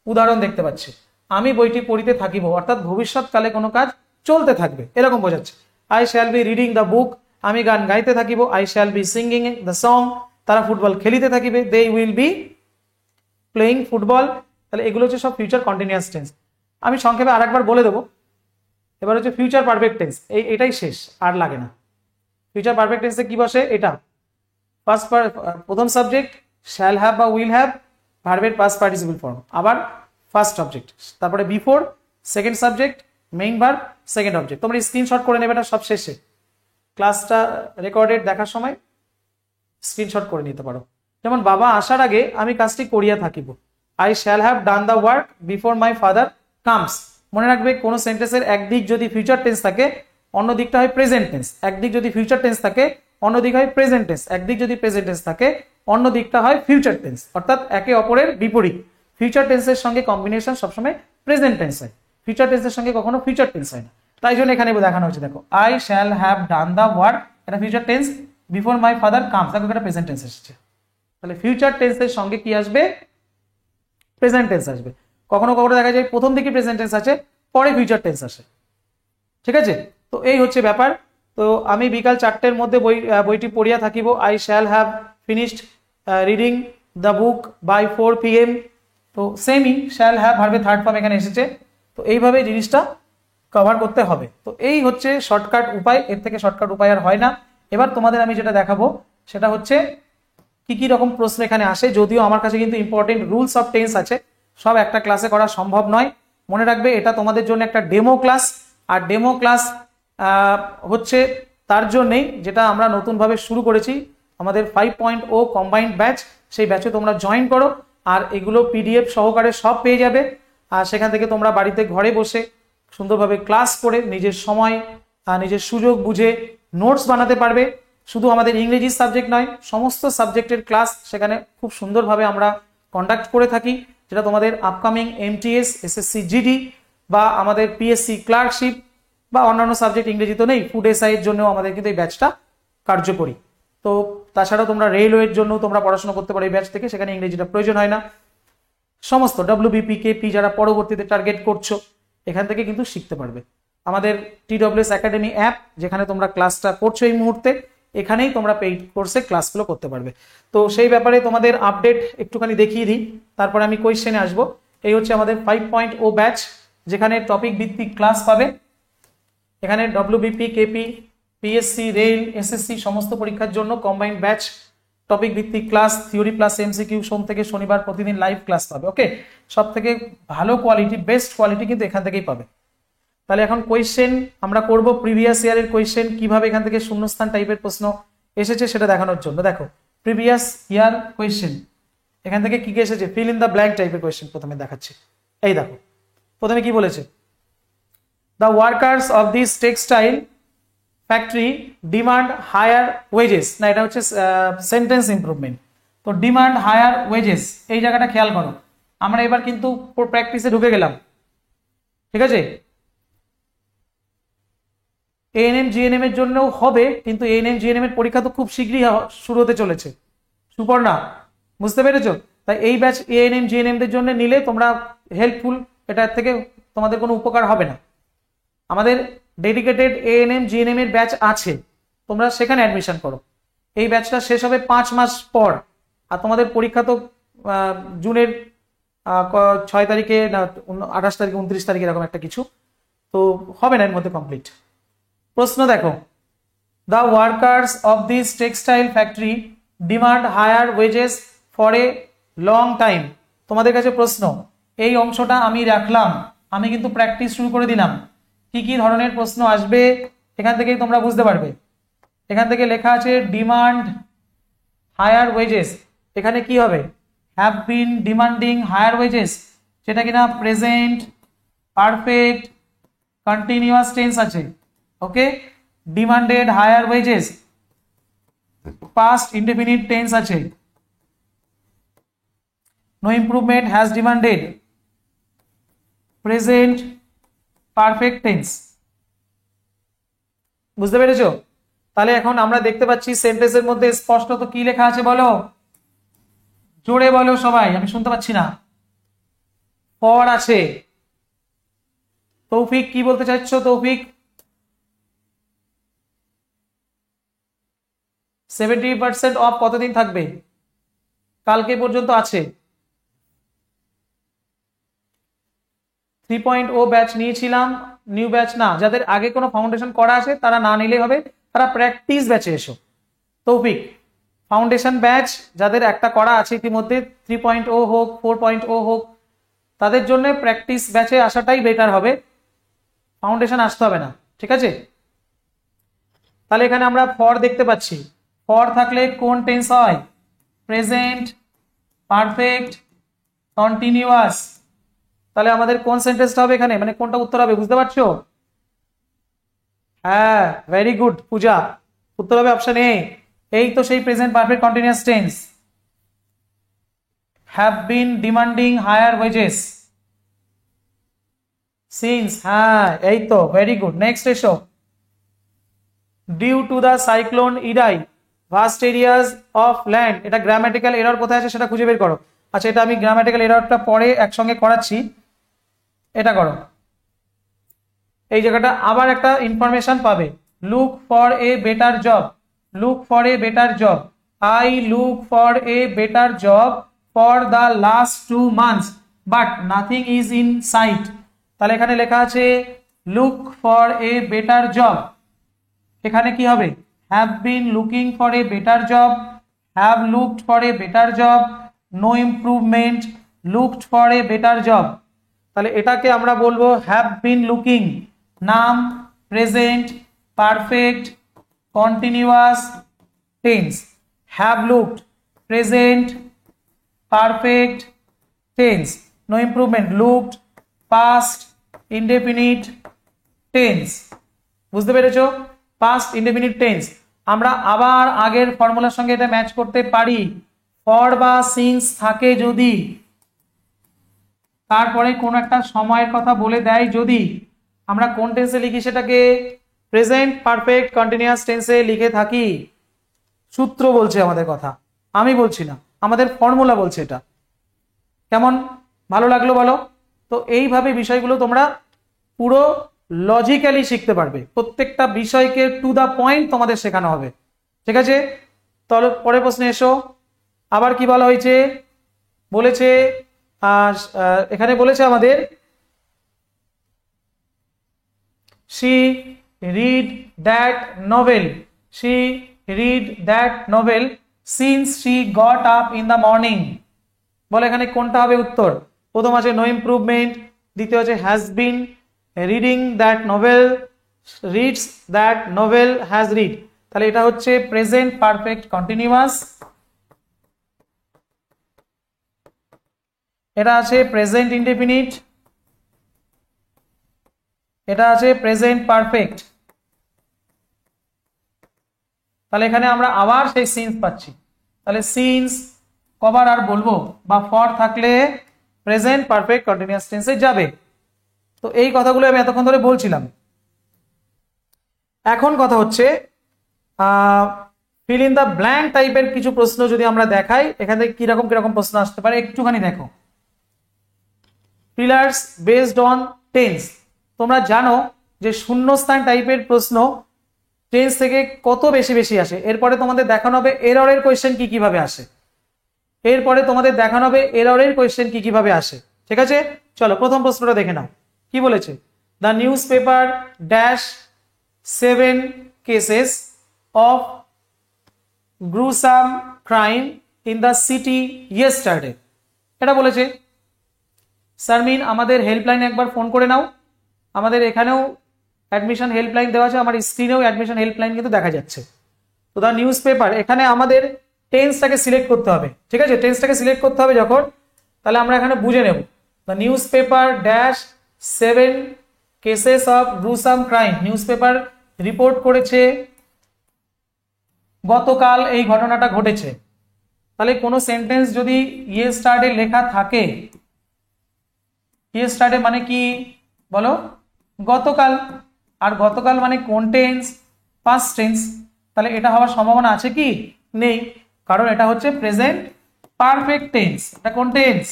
উদাহরণ দেখতে পাচ্ছি, আমি বইটি পড়িতে থাকিব, অর্থাৎ ভবিষ্যৎকালে কোনো কাজ চলতে থাকবে এরকম বোঝাচ্ছে। I shall be reading the book, আমি গান গাইতে থাকিব, I shall be singing the song, তারা ফুটবল খেলিতে থাকিবে, they will be playing football. তাহলে এগুলো হচ্ছে সব ফিউচার কন্টিনিউয়াস টেন্স। আমি সংক্ষেপে আরেকবার বলে দেবো। এবার হচ্ছে ফিউচার পারফেক্ট টেন্স, এটাই শেষ, আর লাগে না। ফিউচার পারফেক্ট টেন্সে কি বসে? এটা প্রথম সাবজেক্ট শ্যাল হ্যাভ বা উইল হ্যাভ, ভার্বের পাস্ট পার্টিসিপল ফর্ম, আবার ফার্স্ট অবজেক্ট, তারপরে before, second subject, main verb, second object. তোমরা স্ক্রিনশট করে নেবে, এটা সব শেষে ক্লাসটা রেকর্ডেড দেখার সময় স্ক্রিনশট করে নিতে পারো। যেমন বাবা আসার আগে আমি কাজটি করিয়া থাকিব, I shall have done the work before my father comes. মনে রাখবে কোন সেন্টেন্সের একদিক যদি ফিউচার টেন্স থাকে অন্য দিকটা হয় প্রেজেন্ট টেন্স, একদিক যদি ফিউচার টেন্স থাকে অন্য দিক হয় প্রেজেন্ট টেন্স, একদিক যদি প্রেজেন্ট টেন্স থাকে অন্য দিকটা হয় ফিউচার টেন্স, অর্থাৎ একে অপরের বিপরীত। ফিউচার টেন্সের সঙ্গে কম্বিনেশন সবসময় প্রেজেন্ট টেন্স হয়, ফিউচার টেন্সের সঙ্গে কখনো ফিউচার টেন্স হয় না। তাই জন্য এখানে দেখানো হচ্ছে, দেখো I shall have done the work, এটা future tense, before my father comes, দেখো এটা প্রেজেন্ট টেন্স এসেছে। তাহলে ফিউচার টেন্সের সঙ্গে কি আসবে? প্রেজেন্ট টেন্স আসবে। কখনো কখনো দেখা যায় প্রথম দিকে প্রেজেন্ট টেন্স আছে, পরে ফিউচার টেন্স আসে। ঠিক আছে, তো এই হচ্ছে ব্যাপার। তো আমি বিকাল 4টের মধ্যে বইটি পড়িয়া থাকিব, I shall have finished reading the book by 4 PM। তো সেমই শ্যাল হ্যাভ ভার্বের থার্ড ফর্ম এখানে এসেছে। তো এইভাবে জিনিসটা কভার করতে হবে। তো এই হচ্ছে শর্টকাট উপায়, এর থেকে শর্টকাট উপায় আর হয় না। এবার তোমাদের আমি যেটা দেখাবো সেটা হচ্ছে কি কি রকম প্রশ্ন এখানে আসে। যদিও আমার কাছে কিন্তু ইম্পর্টেন্ট রুলস অফ টেন্স আছে, সব একটা ক্লাসে করা সম্ভব নয়। মনে রাখবে এটা তোমাদের জন্য একটা ডেমো ক্লাস, আর ডেমো ক্লাস হচ্ছে তার জন্যেই যেটা আমরা নতুনভাবে শুরু করেছি, আমাদের 5.0 কম্বাইন্ড ব্যাচ। সেই ব্যাচে তোমরা জয়েন করো, আর এগুলো PDF সহকারে সব পেয়ে যাবে। আর সেখান থেকে তোমরা বাড়িতে ঘরে বসে সুন্দরভাবে ক্লাস করে নিজের সময় নিজের সুযোগ বুঝে নোটস বানাতে পারবে। শুধু আমাদের ইংরেজি সাবজেক্ট নয়, সমস্ত সাবজেক্টের ক্লাস সেখানে খুব সুন্দরভাবে আমরা কন্ডাক্ট করে থাকি, যেটা তোমাদের আপকামিং MTS, SSC GD বা আমাদের PSC ক্লার্কশিপ বা অন্যান্য সাবজেক্ট, ইংরেজি তো নেই, ফুড SI এর জন্য আমাদের কিন্তু এই ব্যাচটা কার্যকরী। তো তাছাড়াও তোমরা রেলওয়ের জন্য তোমরা পড়াশোনা করতে পারো এই ব্যাচ থেকে, সেখানে ইংরেজিটা প্রয়োজন হয় না। সমস্ত WBP KP যারা পরবর্তীতে টার্গেট করছো এখান থেকে কিন্তু শিখতে পারবে। আমাদের TWS একাডেমি অ্যাপ, যেখানে তোমরা ক্লাসটা করছো এই মুহূর্তে, এখানেই তোমরা পেইড কোর্সে ক্লাসগুলো করতে পারবে। তো সেই ব্যাপারে তোমাদের আপডেট একটুখানি দেখিয়ে দিই, তারপরে আমি কোয়েশ্চেনে আসবো। এই হচ্ছে আমাদের 5.0 ব্যাচ, যেখানে টপিক ভিত্তিক ক্লাস পাবে। এখানে WBP KP PSC rail SSC সমস্ত পরীক্ষার জন্য কম্বাইন্ড ব্যাচ, টপিক ভিত্তিক ক্লাস, থিওরি প্লাস MCQ, সোম থেকে শনিবার প্রতিদিন লাইভ ক্লাস পাবে। ওকে, সব থেকে ভালো কোয়ালিটি, বেস্ট কোয়ালিটি কিন্তু এখান থেকেই পাবে। তাহলে এখন কোয়েশ্চেন আমরা করব প্রিভিয়াস ইয়ারের কোয়েশ্চেন, কিভাবে এখান থেকে শূন্যস্থান টাইপের প্রশ্ন এসেছে সেটা দেখানোর জন্য। দেখো প্রিভিয়াস ইয়ার কোয়েশ্চেন এখান থেকে কি কি এসেছে, ফিল ইন দ্য ব্ল্যাঙ্ক টাইপের কোয়েশ্চেন প্রথমে দেখাচ্ছি। এই দেখো প্রথমে কি বলেছে, the workers of this textile factory demand higher wages, না এটা হচ্ছে সেন্টেন্স ইমপ্রুভমেন্ট। তো ডিমান্ড হায়ার ওয়েজেস এই জায়গাটা খেয়াল করো, আমরা এবার কিন্তু প্র্যাকটিসে ঢুকে গেলাম, ঠিক আছে। এএনএম জিএনএম এর জন্যও হবে, কিন্তু এএনএম জিএনএম এর পরীক্ষা তো খুব শীঘ্রই শুরু হতে চলেছে, সুপর্ণা বুঝতে পেরেছো? তাই এই ব্যাচ এএনএম জিএনএম দের জন্য নিলে তোমরা হেল্পফুল, এটার থেকে তোমাদের কোনো উপকার হবে না। আমাদের ডেডিকেটেড এএনএম জিএনএম এর ব্যাচ আছে, তোমরা সেখানে অ্যাডমিশন করো। এই ব্যাচটা শেষ হবে 5 মাস পর, আর তোমাদের পরীক্ষা তো জুনের 6 তারিখে না 28 তারিখে 29 তারিখে এরকম একটা কিছু, তো হবে না এর মধ্যে কমপ্লিট। প্রশ্ন দেখো, the workers of this textile factory demand higher wages for a long time. তোমাদের কাছে প্রশ্ন, এই অংশটা আমি রাখলাম, আমি কিন্তু প্র্যাকটিস শুরু করে দিলাম। কি কি ধরনের প্রশ্ন আসবে এখান থেকেই তোমরা বুঝতে পারবে। এখান থেকে লেখা আছে ডিমান্ড হায়ার ওয়েজেস, এখানে কি হবে, have been demanding higher wages, সেটা কিনা প্রেজেন্ট পারফেক্ট কন্টিনিউয়াস টেন্স আছে, okay. Demanded higher wages past indefinite tense আছে, no improvement has demanded present perfect tense. বুঝতে পেরেছো? তাহলে এখন আমরা দেখতে পাচ্ছি সেন্টেন্সের মধ্যে স্পষ্টত কি লেখা আছে বলো, জোরে বলো সবাই, আমি শুনতে পাচ্ছি না। ফর আছে। তৌফিক কি বলতে চাইছো? তৌফিক 70% অফ কতদিন থাকবে? কালকে পর্যন্ত আছে। 3.0 ব্যাচ নিয়েছিলাম, নিউ ব্যাচ না, যাদের আগে কোনো ফাউন্ডেশন করা আছে তারা না নিলেই হবে, তারা প্র্যাকটিস ব্যাচে এসো। তৌফিক ফাউন্ডেশন ব্যাচ যাদের একটা করা আছে ইতিমধ্যে, 3.0 হোক 4.0 হোক, তাদের জন্য প্র্যাকটিস ব্যাচে আসাটাই বেটার হবে, ফাউন্ডেশন আসতে হবে না, ঠিক আছে। তাহলে এখানে আমরা ফর দেখতে পাচ্ছি, ফর থাকলে কোন টেন্স হয়, প্রেজেন্ট পারফেক্ট কন্টিনিউয়াস। তাহলে আমাদের কোন সেন্টেন্সটা হবে এখানে, মানে কোনটা উত্তর হবে বুঝতে পারছো? হ্যাঁ ভেরি গুড পূজা, উত্তর হবে অপশন এ। এই তো সেই present perfect continuous tense, have been demanding higher wages since, হ্যাঁ এই তো ভেরি গুড। নেক্সট এসো, due to the cyclone Idai vast areas of land, এটা গ্রামাটিক্যাল এরর কোথায় আছে সেটা খুঁজে বের করো। আচ্ছা এটা আমি গ্রামাটিক্যাল এররটা পরে একসঙ্গে করাচ্ছি, এটা করো। এই জায়গাটা আবার একটা ইনফরমেশন পাবে, look for a better job, look for a better job, I look for a better job for the last 2 months but nothing is in sight. তাহলে এখানে লেখা আছে look for a better job, এখানে কি হবে, have been looking for a better job, have looked for a better job, no improvement looked for a better job. তাহলে এটাকে আমরা বলবো হ্যাভ বিন লুকিং, নাম present perfect continuous tense, have looked present perfect tense, no improvement looked past indefinite tense. বুঝতে পেরেছো? Past indefinite tense. আমরা আবার আগের ফর্মুলার সঙ্গে এটা ম্যাচ করতে পারি, ফর বা সিন্স থাকে যদি, তারপরে কোন একটা সময়ের কথা বলে দেয় যদি, আমরা কোন টেন্সে লিখি সেটাকে, প্রেজেন্ট পারফেক্ট কন্টিনিউয়াস টেন্সে লিখে থাকি। সূত্র বলছে আমাদের কথা, আমি বলছি না, আমাদের ফর্মুলা বলছে এটা। কেমন ভালো লাগলো বলো? তো এইভাবে বিষয়গুলো তোমরা পুরো লজিক্যালি শিখতে পারবে, প্রত্যেকটা বিষয়কে টু দা পয়েন্ট তোমাদের শেখানো হবে, ঠিক আছে। তাহলে পরের প্রশ্নে এসো, আবার কি বলা হয়েছে, বলেছে এখানে বলেছে আমাদের she read that novel, she read that novel since she got up in the morning। বলে এখানে কোনটা হবে উত্তর? প্রথম আছে নো ইমপ্রুভমেন্ট, দ্বিতীয় আছে has been, reading that novel, reads that novel has read. তাহলে এটা হচ্ছে প্রেজেন্ট পারফেক্ট কন্টিনিউয়াস, এটা আছে প্রেজেন্ট ইনডেফিনিট, এটা আছে প্রেজেন্ট পারফেক্ট। তাহলে এখানে আমরা আবার সেই সিন্স পাচ্ছি। তাহলে সিন্স কবার আর বলবো, বা ফর থাকলে প্রেজেন্ট পারফেক্ট কন্টিনিউয়াস টেন্সে যাবে। তো এই কথাগুলো আমি এতক্ষণ ধরে বলছিলাম। এখন কথা হচ্ছে ফিল ইন দ্য ব্ল্যাঙ্ক টাইপের কিছু প্রশ্ন যদি আমরা দেখাই, এখান থেকে কিরকম কিরকম প্রশ্ন আসতে পারে একটুখানি দেখো। Pillars based on tense. তোমরা জানো যে শূন্যস্থান টাইপের প্রশ্ন টেন্স থেকে কত বেশি বেশি আসে। এরপরে তোমাদের দেখানো হবে এররের কোয়েশ্চেন কি কিভাবে আসে, এরপরে তোমাদের দেখানো হবে এররের কোয়েশ্চেন কি কিভাবে আসে। ঠিক আছে, চলো প্রথম প্রশ্নটা দেখে নাও। কি বলেছে? The news paper dash 7 cases of gruesome crime in the city yesterday। এটা বলেছে। শারমিন, আমাদের হেল্পলাইনে একবার ফোন করে নাও। আমাদের এখানেও অ্যাডমিশন হেল্পলাইন দেওয়া আছে, আমার স্ক্রিনেও অ্যাডমিশন হেল্পলাইন কিন্তু দেখা যাচ্ছে। তো দ্য নিউজ পেপার, এখানে আমাদের টেন্সটাকে সিলেক্ট করতে হবে। ঠিক আছে, টেন্সটাকে সিলেক্ট করতে হবে যখন, তাহলে আমরা এখানে বুঝে নেব। The news paper dash 7 cases of gruesome crime। News paper report করেছে গতকাল এই ঘটনাটা ঘটেছে। তাহলে কোনো সেন্টেন্স যদি ইয়েস্টারডে লেখা থাকে, ইয়েস্টারডে মানে কি বলো? গতকাল। আর গতকাল মানে কোন টেন্স? Past tense. তাহলে এটা হওয়ার সম্ভাবনা আছে কি? নেই, কারণ এটা হচ্ছে প্রেজেন্ট পারফেক্ট টেন্স। এটা কোন টেন্স?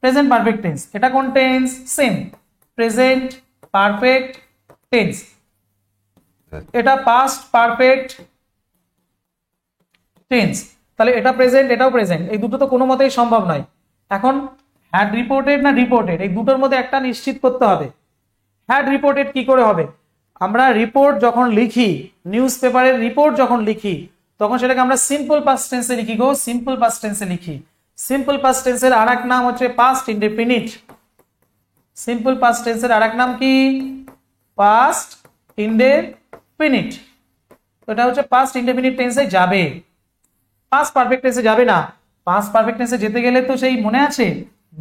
Present perfect tense. এটা কোন tense? Same, present perfect tense. এটা পাস্ট পারফেক্ট টেন্স। তাহলে এটা প্রেজেন্ট, এটাও প্রেজেন্ট, এই দুটো তো কোনো মতেই সম্ভব নয়। এখন হ্যাড রিপোর্টেড না রিপোর্টেড, এই দুটোর মধ্যে একটা নিশ্চিত করতে হবে। হ্যাড রিপোর্টেড কি করে হবে? আমরা রিপোর্ট যখন লিখি, নিউজ পেপারের রিপোর্ট যখন লিখি, তখন সেটাকে আমরা সিম্পল পাস্ট টেন্সে লিখি গো, সিম্পল পাস্ট টেন্সে লিখি। সিম্পল পাস্ট টেন্সের আরেক নাম হচ্ছে পাস্ট ইনডেফিনিট। সিম্পল পাস্ট টেন্সের আরেক নাম কি? Past indefinite. এটা হচ্ছে পাস্ট ইনডেফিনিট টেন্সে যাবে, পাস্ট পারফেক্ট টেন্সে যাবে না। পাস্ট পারফেক্ট টেন্সে যেতে গেলে তো সেই মনে আছে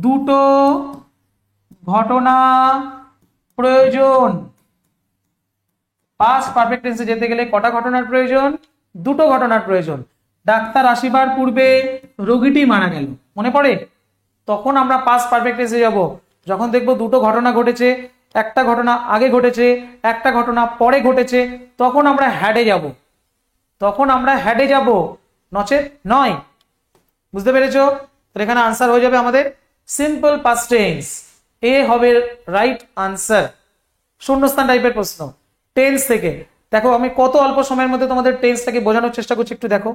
দুটো ঘটনা প্রয়োজন। পাস্ট পারফেক্ট টেন্সে যেতে গেলে কটা ঘটনার প্রয়োজন? দুটো ঘটনার প্রয়োজন। ডাক্তার আসিবার পূর্বে রোগীটি মারা গেল, মনে পড়ে? তখন আমরা পাস্ট পারফেক্ট টেন্সে যাব যখন দেখবো দুটো ঘটনা ঘটেছে, একটা ঘটনা আগে ঘটেছে, একটা ঘটনা পরে ঘটেছে, তখন আমরা হ্যাডে যাব, তখন আমরা হ্যাডে যাব, নচেত নয়। বুঝতে পেরেছো? তো এখানে আনসার হয়ে যাবে আমাদের সিম্পল পাস্ট টেন্স। এ হবে রাইট আনসার। শূন্যস্থান টাইপের প্রশ্ন টেন্স থেকে। দেখো আমি কত অল্প সময়ের মধ্যে তোমাদের টেন্সটাকে বোঝানোর চেষ্টা করছি, একটু দেখো।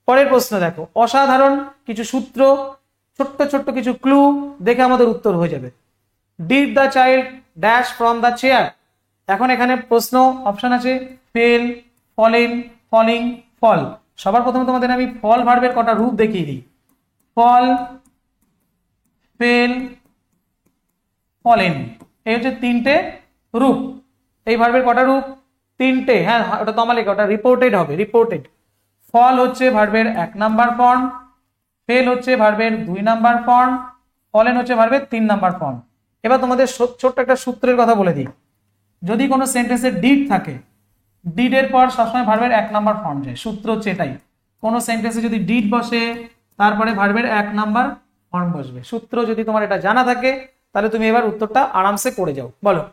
পরের প্রশ্ন দেখো, অসাধারণ কিছু সূত্র, ছোট্ট ছোট্ট কিছু ক্লু দেখে আমাদের উত্তর হয়ে যাবে। Did the child dash from the chair. এখন এখানে প্রশ্ন অপশন আছে ফেল, ফলেন, ফলিং, ফল। সবার প্রথমে তোমাদের আমি ফল ভার্বের কটা রূপ দেখিয়ে দিই। ফল, ফেল, ফলেন, এই হচ্ছে তিনটে রূপ। এই ভার্বের কটা রূপ? তিনটে। হ্যাঁ, ওটা তো আমার লেখা, ওটা রিপোর্টেড হবে, রিপোর্টেড। ফল হচ্ছে ভার্বের 1 নাম্বার ফর্ম, ফেল হচ্ছে ভার্বের 2 নাম্বার ফর্ম, ফলেন হচ্ছে ভার্বের 3 নাম্বার ফর্ম। এবার তোমাদের ছোট্ট একটা সূত্রের কথা বলে দিই। যদি কোনো সেন্টেন্সে ডিড থাকে, ডিডের পর সবসময় ভার্বের 1 নাম্বার ফর্ম যায়। সূত্র হচ্ছে এটাই, কোনো সেন্টেন্সে যদি ডিড বসে তারপরে ভার্বের 1 নাম্বার ফর্ম বসবে। সূত্র যদি তোমার এটা জানা থাকে তাহলে তুমি এবার উত্তরটা আরামসে করে যাও। বলো।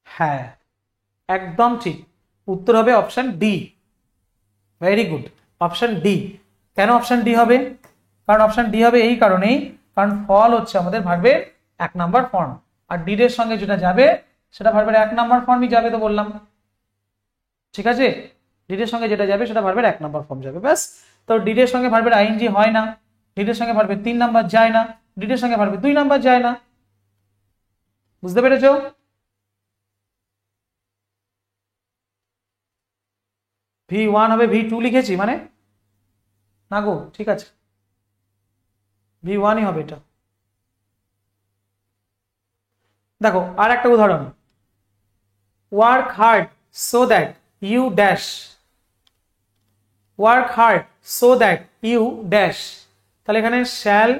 হ্যাঁ, একদম ঠিক, উত্তর হবে option D. Very good, option D. কেন অপশন ডি হবে? কারণ অপশন ডি হবে এই কারণেই, কারণ ফল হচ্ছে আমাদের ভার্বের 1 নাম্বার ফর্ম, আর ডিড এর সঙ্গে যেটা যাবে সেটা ভার্বের 1 নাম্বার ফর্মই যাবে, তো বললাম। ঠিক আছে, ডিড এর সঙ্গে যেটা যাবে সেটা ভার্বের 1 নাম্বার ফর্ম যাবে, ব্যাস। তো ডিড এর সঙ্গে ভার্বের আইএনজি হয় না, ডিড এর সঙ্গে ভার্বের 3 নাম্বার যায় না, ডিড এর সঙ্গে ভার্বের 2 নাম্বার যায় না। বুঝতে পেরেছো? V1 হবে V2 লিখেছি মানে না গো, ঠিক আছে V1ই হবে এটা। দেখো আর একটা উদাহরণ, work hard so that you dash, work hard so that you dash, তাহলে এখানে shall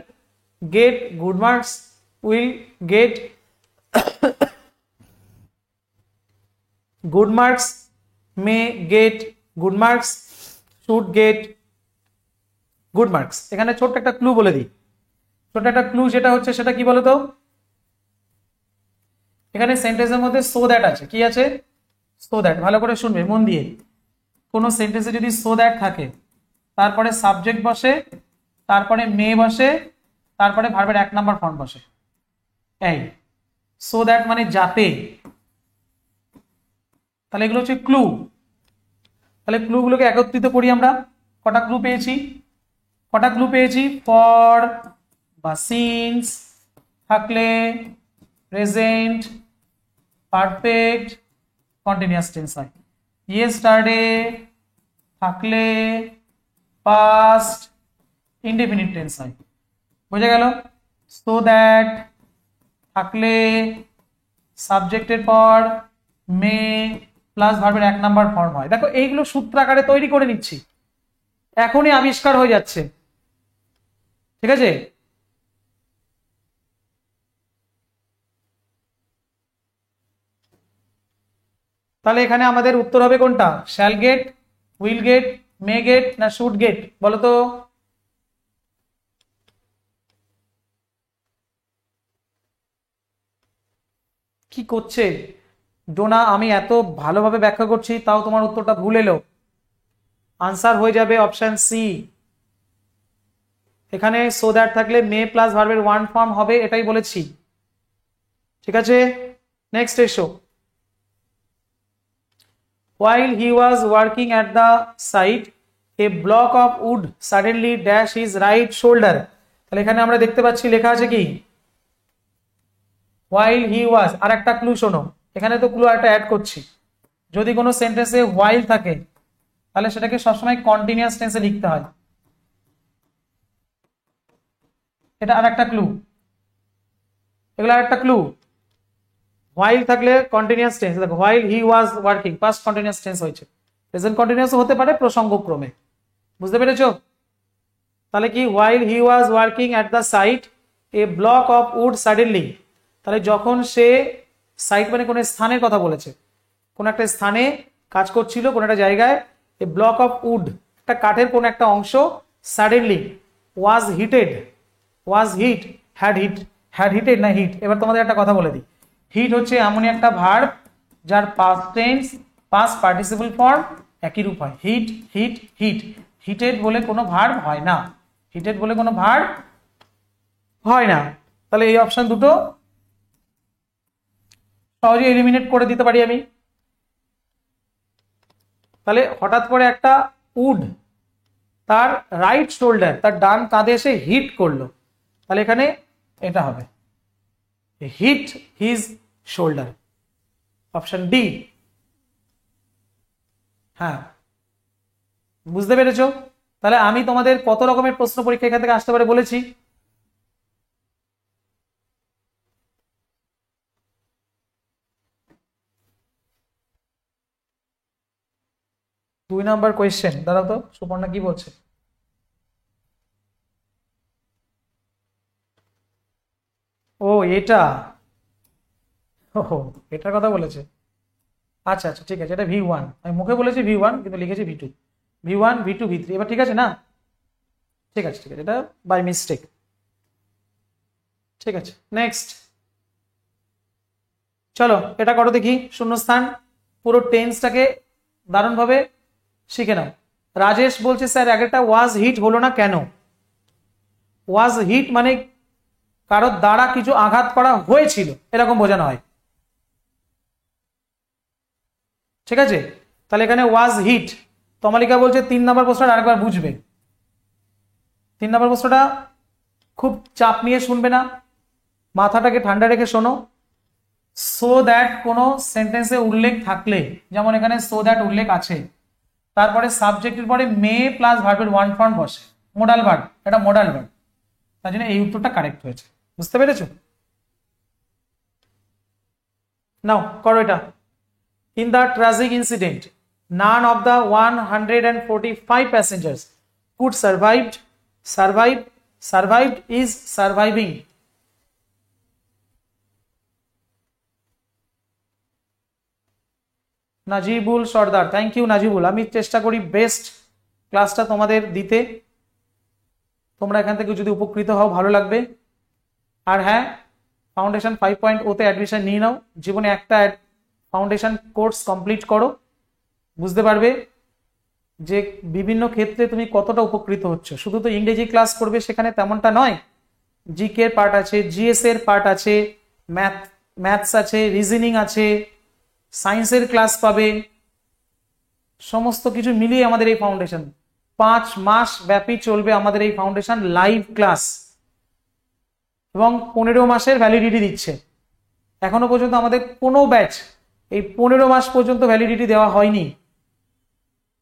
get good marks, will get good marks, may get good marks, should get good marks. এখানে ছোট্ট একটা ক্লু বলে দিই, ছোট্ট একটা ক্লু যেটা হচ্ছে সেটা কি বলতো, এখানে সেন্টেন্সের মধ্যে সো দ্যাট আছে, কি আছে সো দ্যাট, ভালো করে শুনবে মন দিয়ে। কোন সেন্টেন্সে যদি সো দ্যাট থাকে তারপরে সাবজেক্ট বসে, তারপরে মে বসে, তারপরে ভার্বের 1 নাম্বার ফর্ম বসে, এই সো দ্যাট মানে যাতে, তাহলে এগুলো হচ্ছে ক্লু। তাহলে ক্লুগুলোকে একত্রিত করি আমরা, কটা ক্লু পেয়েছি, কটা ক্লু পেয়েছি, ফর বা সিন্স থাকলে প্রেজেন্ট পারফেক্ট কন্টিনিউয়াস টেন্স হয়, ইয়েস্টারডে থাকলে পাস্ট ইনডেফিনিট টেন্স হয়, বুঝে গেল। সো দ্যাট থাকলে সাবজেক্টের পর মে প্লাস ভার্বের 1 নাম্বার ফর্ম হয়। দেখো এইগুলো সূত্র আকারে তৈরি করে নিচ্ছি, এখনই আবিষ্কার হয়ে যাচ্ছে, ঠিক আছে। তাহলে এখানে আমাদের উত্তর হবে কোনটা, shall gate, will get, may get না শুড গেট, বলো তো। কি করছে ডোনা, আমি এত ভালোভাবে ব্যাখ্যা করছি তাও তোমার উত্তরটা ভুল এলো। আনসার হয়ে যাবে অপশন সি। এখানে সো দ্যাট থাকলে মে প্লাস ভার্বের 1 ফর্ম হবে, এটাই বলেছি, ঠিক আছে। নেক্সট এসো, while he was working at the site a block of wood suddenly dash his right shoulder, তাহলে এখানে আমরা দেখতে পাচ্ছি লেখা আছে কি while he was, আর একটা ক্লু শোনো, এখানে তো ক্লু একটা অ্যাড করছি, যদি কোনো সেন্টেন্সে while থাকে তাহলে সেটাকে সবসময় কন্টিনিউয়াস টেন্সে লিখতে হয়, এটা আর একটা ক্লু, এগুলো আর একটা ক্লু। while থাকলে কন্টিনিউয়াস টেন্স, দেখো while he was working past continuous tense হয়েছে, প্রেজেন্ট কন্টিনিউয়াস হতে পারে প্রসঙ্গক্রমে, বুঝতে পেরেছো। তাহলে কি while he was working at the site a block of wood suddenly, তাহলে যখন সে সাইট মানে কোন স্থানের কথা বলেছে, কোন একটা স্থানে কাজ করছিল কোন একটা জায়গায়, এ ব্লক অফ উড একটা কাঠের কোন একটা অংশ, suddenly was heated, was hit, had heated না হিট। এবার তোমাদের একটা কথা বলে দিই, হিট হচ্ছে এমনই একটা ভার্ব যার past tense past participle form একই রূপ হয়, হিট হিট হিট, হিটেড বলে কোনো ভার্ব হয় না, হিটেড বলে কোনো ভার্ব হয় না। তাহলে এই অপশন দুটো সহজে এলিমিনেট করে দিতে পারি আমি। তাহলে হঠাৎ করে একটা উড তার রাইট শোল্ডার, তার ডান কাঁধে এসে হিট করলো, তাহলে এখানে এটা হবে hit his shoulder, option D. হ্যাঁ বুঝতে পেরেছো। তাহলে আমি তোমাদের কত রকমের প্রশ্ন পরীক্ষা এখান থেকে আসতে পারে বলেছি, দুই নাম্বার কোয়েশ্চেন, দাঁড়াও তো সুপর্ণা কি বলছে, ও এটা, ও এটার কথা বলেছে, আচ্ছা আচ্ছা ঠিক আছে, এটা V1, আমি মুখে বলেছি V1 কিন্তু লিখেছি V2, V1 V2 V3, এবার ঠিক আছে না, ঠিক আছে ঠিক আছে, এটা বাই মিস্টেক, ঠিক আছে। নেক্সট চলো এটা করো দেখি, শূন্যস্থান পুরো টেন্সটাকে দারুণভাবে শিখে নাও। রাজেশ বলছে স্যার আগেরটা ওয়াজ হিট হলো না কেন, ওয়াজ হিট মানে কারোর দ্বারা কিছু আঘাত করা হয়েছিল এরকম বোঝানো হয়, ঠিক আছে। তাহলে এখানে ওয়াজ হিট, তমালিকা বলছে 3 নম্বর প্রশ্নটা আরেকবার বুঝবে, 3 নম্বর প্রশ্নটা খুব চাপ নিয়ে শুনবে না, মাথাটাকে ঠান্ডা রেখে শোনো। সো দ্যাট কোনো সেন্টেন্সে উল্লেখ থাকলে, যেমন এখানে সো দ্যাট উল্লেখ আছে, তারপরে সাবজেক্টের পরে মে প্লাস ভার্বের ওয়ান ফর্ম বসে, মোডাল ভার্ব, এটা মোডাল ভার্ব, তার জন্য এই উত্তরটা কারেক্ট হয়েছে। বুঝতে পেরেছো? নাও করো এটা। In the tragic incident none of the 145 passengers could survived is surviving. Najibul Sardar, thank you Najibul. আমি চেষ্টা করি বেস্ট ক্লাসটা তোমাদের দিতে, তোমরা এখান থেকে যদি উপকৃত হও ভালো লাগবে। আর হ্যাঁ, ফাউন্ডেশন 5.0 তে অ্যাডমিশন নিয়ে নাও, জীবনে একটা ফাউন্ডেশন কোর্স কমপ্লিট করো, বুঝতে পারবে যে বিভিন্ন ক্ষেত্রে তুমি কতটা উপকৃত হচ্ছ। শুধু তো ইংরেজি ক্লাস করবে সেখানে তেমনটা নয়, জিকে এর পার্ট আছে, জিএস এর পার্ট আছে, ম্যাথস আছে, রিজনিং আছে, সায়েন্সের ক্লাস পাবে, সমস্ত কিছু মিলিয়ে আমাদের এই ফাউন্ডেশন 5 মাস ব্যাপী চলবে। আমাদের এই ফাউন্ডেশন লাইভ ক্লাস এবং 15 মাসের ভ্যালিডিটি দিচ্ছে। এখনো পর্যন্ত আমাদের কোনো ব্যাচ এই 15 মাস পর্যন্ত ভ্যালিডিটি দেওয়া হয়নি,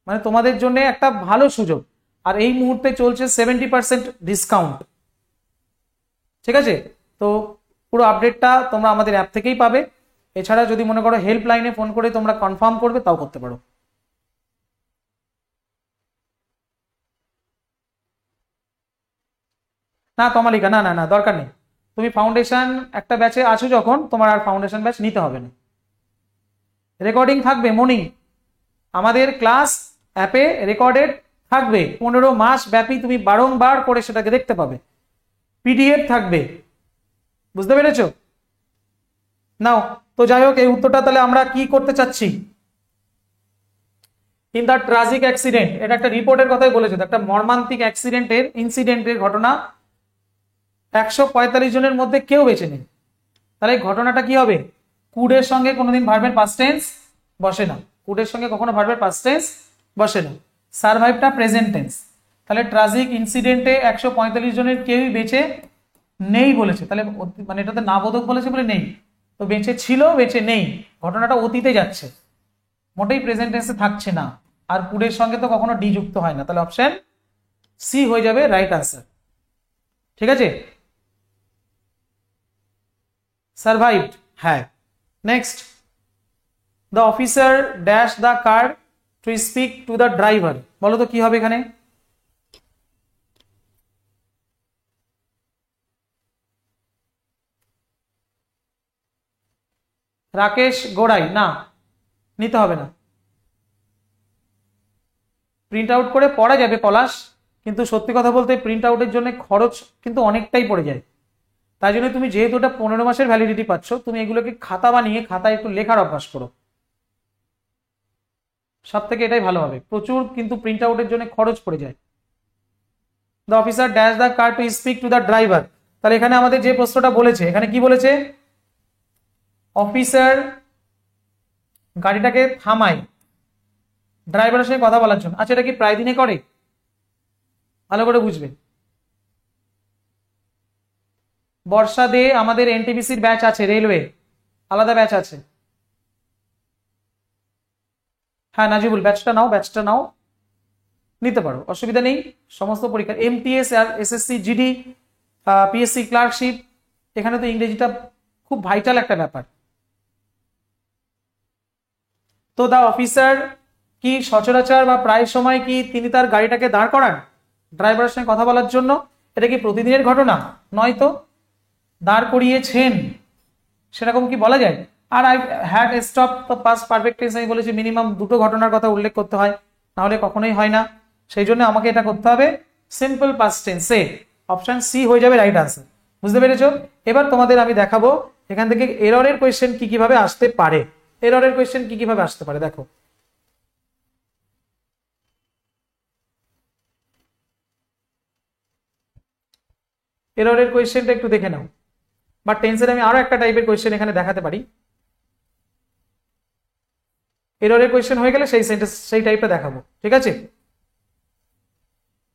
মানে তোমাদের জন্য একটা ভালো সুযোগ। আর এই মুহূর্তে চলছে 70% ডিসকাউন্ট, ঠিক আছে? তো পুরো আপডেটটা তোমরা আমাদের অ্যাপ থেকেই পাবে। এছাড়া যদি মনে করো হেল্পলাইনে ফোন করে তোমরা কনফার্ম করবে, তাও করতে পারো। না তমালিকা, না না না দরকার নেই, তুমি ফাউন্ডেশন একটা ব্যাচে আছো যখন, তোমার আর ফাউন্ডেশন ব্যাচ নিতে হবে না। রেকর্ডিং থাকবে মর্নিং, আমাদের ক্লাস অ্যাপে রেকর্ডেড থাকবে, 15 মাস ব্যাপী তুমি বারংবার করে সেটাকে দেখতে পাবে, পিডিএফ থাকবে। বুঝতে পেরেছো? নাও তো যাই হোক, এই উত্তরটা তাহলে আমরা কি করতে চাচ্ছি? ইন দ্য ট্রাজিক অ্যাক্সিডেন্ট, এটা একটা রিপোর্টের কথাই বলেছে, একটা মর্মান্তিক ইনসিডেন্টের ঘটনা, 145 জনের মধ্যে কেউ বেঁচে নেই। তাহলে এই ঘটনাটা কি হবে? কুডের সঙ্গে কোনোদিন ভার্বের পাস্ট টেন্স বসে না, কুডের সঙ্গে কখনো ভার্বের পাস্ট টেন্স বসে না। সারভাইভটা প্রেজেন্ট টেন্স, তাহলে ট্রাজিক ইনসিডেন্টে 145 জনের কেউই বেঁচে নেই বলেছে, তাহলে মানে এটাতে না বোধক বলেছে বলে নেই, তো বেঁচে ছিল বেঁচে নেই, ঘটনাটা অতীতে যাচ্ছে, মোটেই প্রেজেন্ট টেন্সে থাকছে না। আর কুডের সঙ্গে তো কখনো ডি যুক্ত হয় না, তাহলে অপশন সি হয়ে যাবে রাইট আনসার। ঠিক আছে, সারভাইভড, হ্যাঁ। Next, the officer dash the car to speak to the driver, বলো তো কি হবে এখানে? রাকেশ গোড়াই, না নিতে হবে না, প্রিন্ট আউট করে পড়া যাবে পলাশ, কিন্তু সত্যি কথা বলতে প্রিন্ট আউটের জন্য খরচ কিন্তু অনেকটাই পড়ে যায়। তাই জন্য তুমি যেহেতু এটা 15 মাসের ভ্যালিডিটি পাচ্ছ, তুমি এগুলোকে খাতা বানিয়ে খাতায় একটু লেখার অভ্যাস করো, সব থেকে এটাই ভালো হবে। প্রচুর কিন্তু প্রিন্ট আউটের জন্য খরচ পড়ে যায়। The officer dash the car to speak to the driver, তাহলে এখানে আমাদের যে প্রশ্নটা বলেছে, এখানে কি বলেছে? অফিসার গাড়িটাকে থামায় ড্রাইভারের সঙ্গে কথা বলার জন্য। আচ্ছা, এটা কি প্রায় দিনে করে? ভালো করে বুঝবে। বর্ষা দে, আমাদের এনটিপিসির ব্যাচ আছে, রেলওয়ে আলাদা ব্যাচ আছে। হ্যাঁ নাজিবুল, ব্যাচটা নাও, নিতে পারো, অসুবিধা নেই। সমস্ত পরীক্ষা এমটিএস আর এসএসসি জিডি পিএসসি ক্লার্কশিপ, এখানে তো ইংরেজিটা খুব ভাইটাল একটা ব্যাপার। তো দা অফিসার কি সচরাচর বা প্রায় সময় কি তিনি তার গাড়িটাকে দাঁড় করান ড্রাইভারের সঙ্গে কথা বলার জন্য? এটা কি প্রতিদিনের ঘটনা? নয় তো। দাঁড় করিয়েছেন সেরকম কি বলা যায়? আর আই হ্যাড স্টপ তো পাস্ট পারফেক্ট টেন্স, আমি বলেছি মিনিমাম 2টো ঘটনার কথা উল্লেখ করতে হয়, না হলে কখনোই হয় না। সেই জন্য আমাকে এটা করতে হবে সিম্পল পাস্ট টেন্সে, অপশন সি হয়ে যাবে রাইট আনসার। বুঝতে পেরেছো? এবার তোমাদের আমি দেখাবো এখান থেকে এররের কোয়েশ্চেন কি কিভাবে আসতে পারে। এররের কোয়েশ্চেন কি কিভাবে আসতে পারে দেখো। এররের কোয়েশ্চেনটা একটু দেখে নাও, বা টেন্সের আমি আরো একটা টাইপের কোয়েশ্চেন এখানে দেখাতে পারি। এররের কোয়েশ্চেন হয়ে গেলে সেই সেন্টেন্স সেই টাইপটা দেখাবো, ঠিক আছে?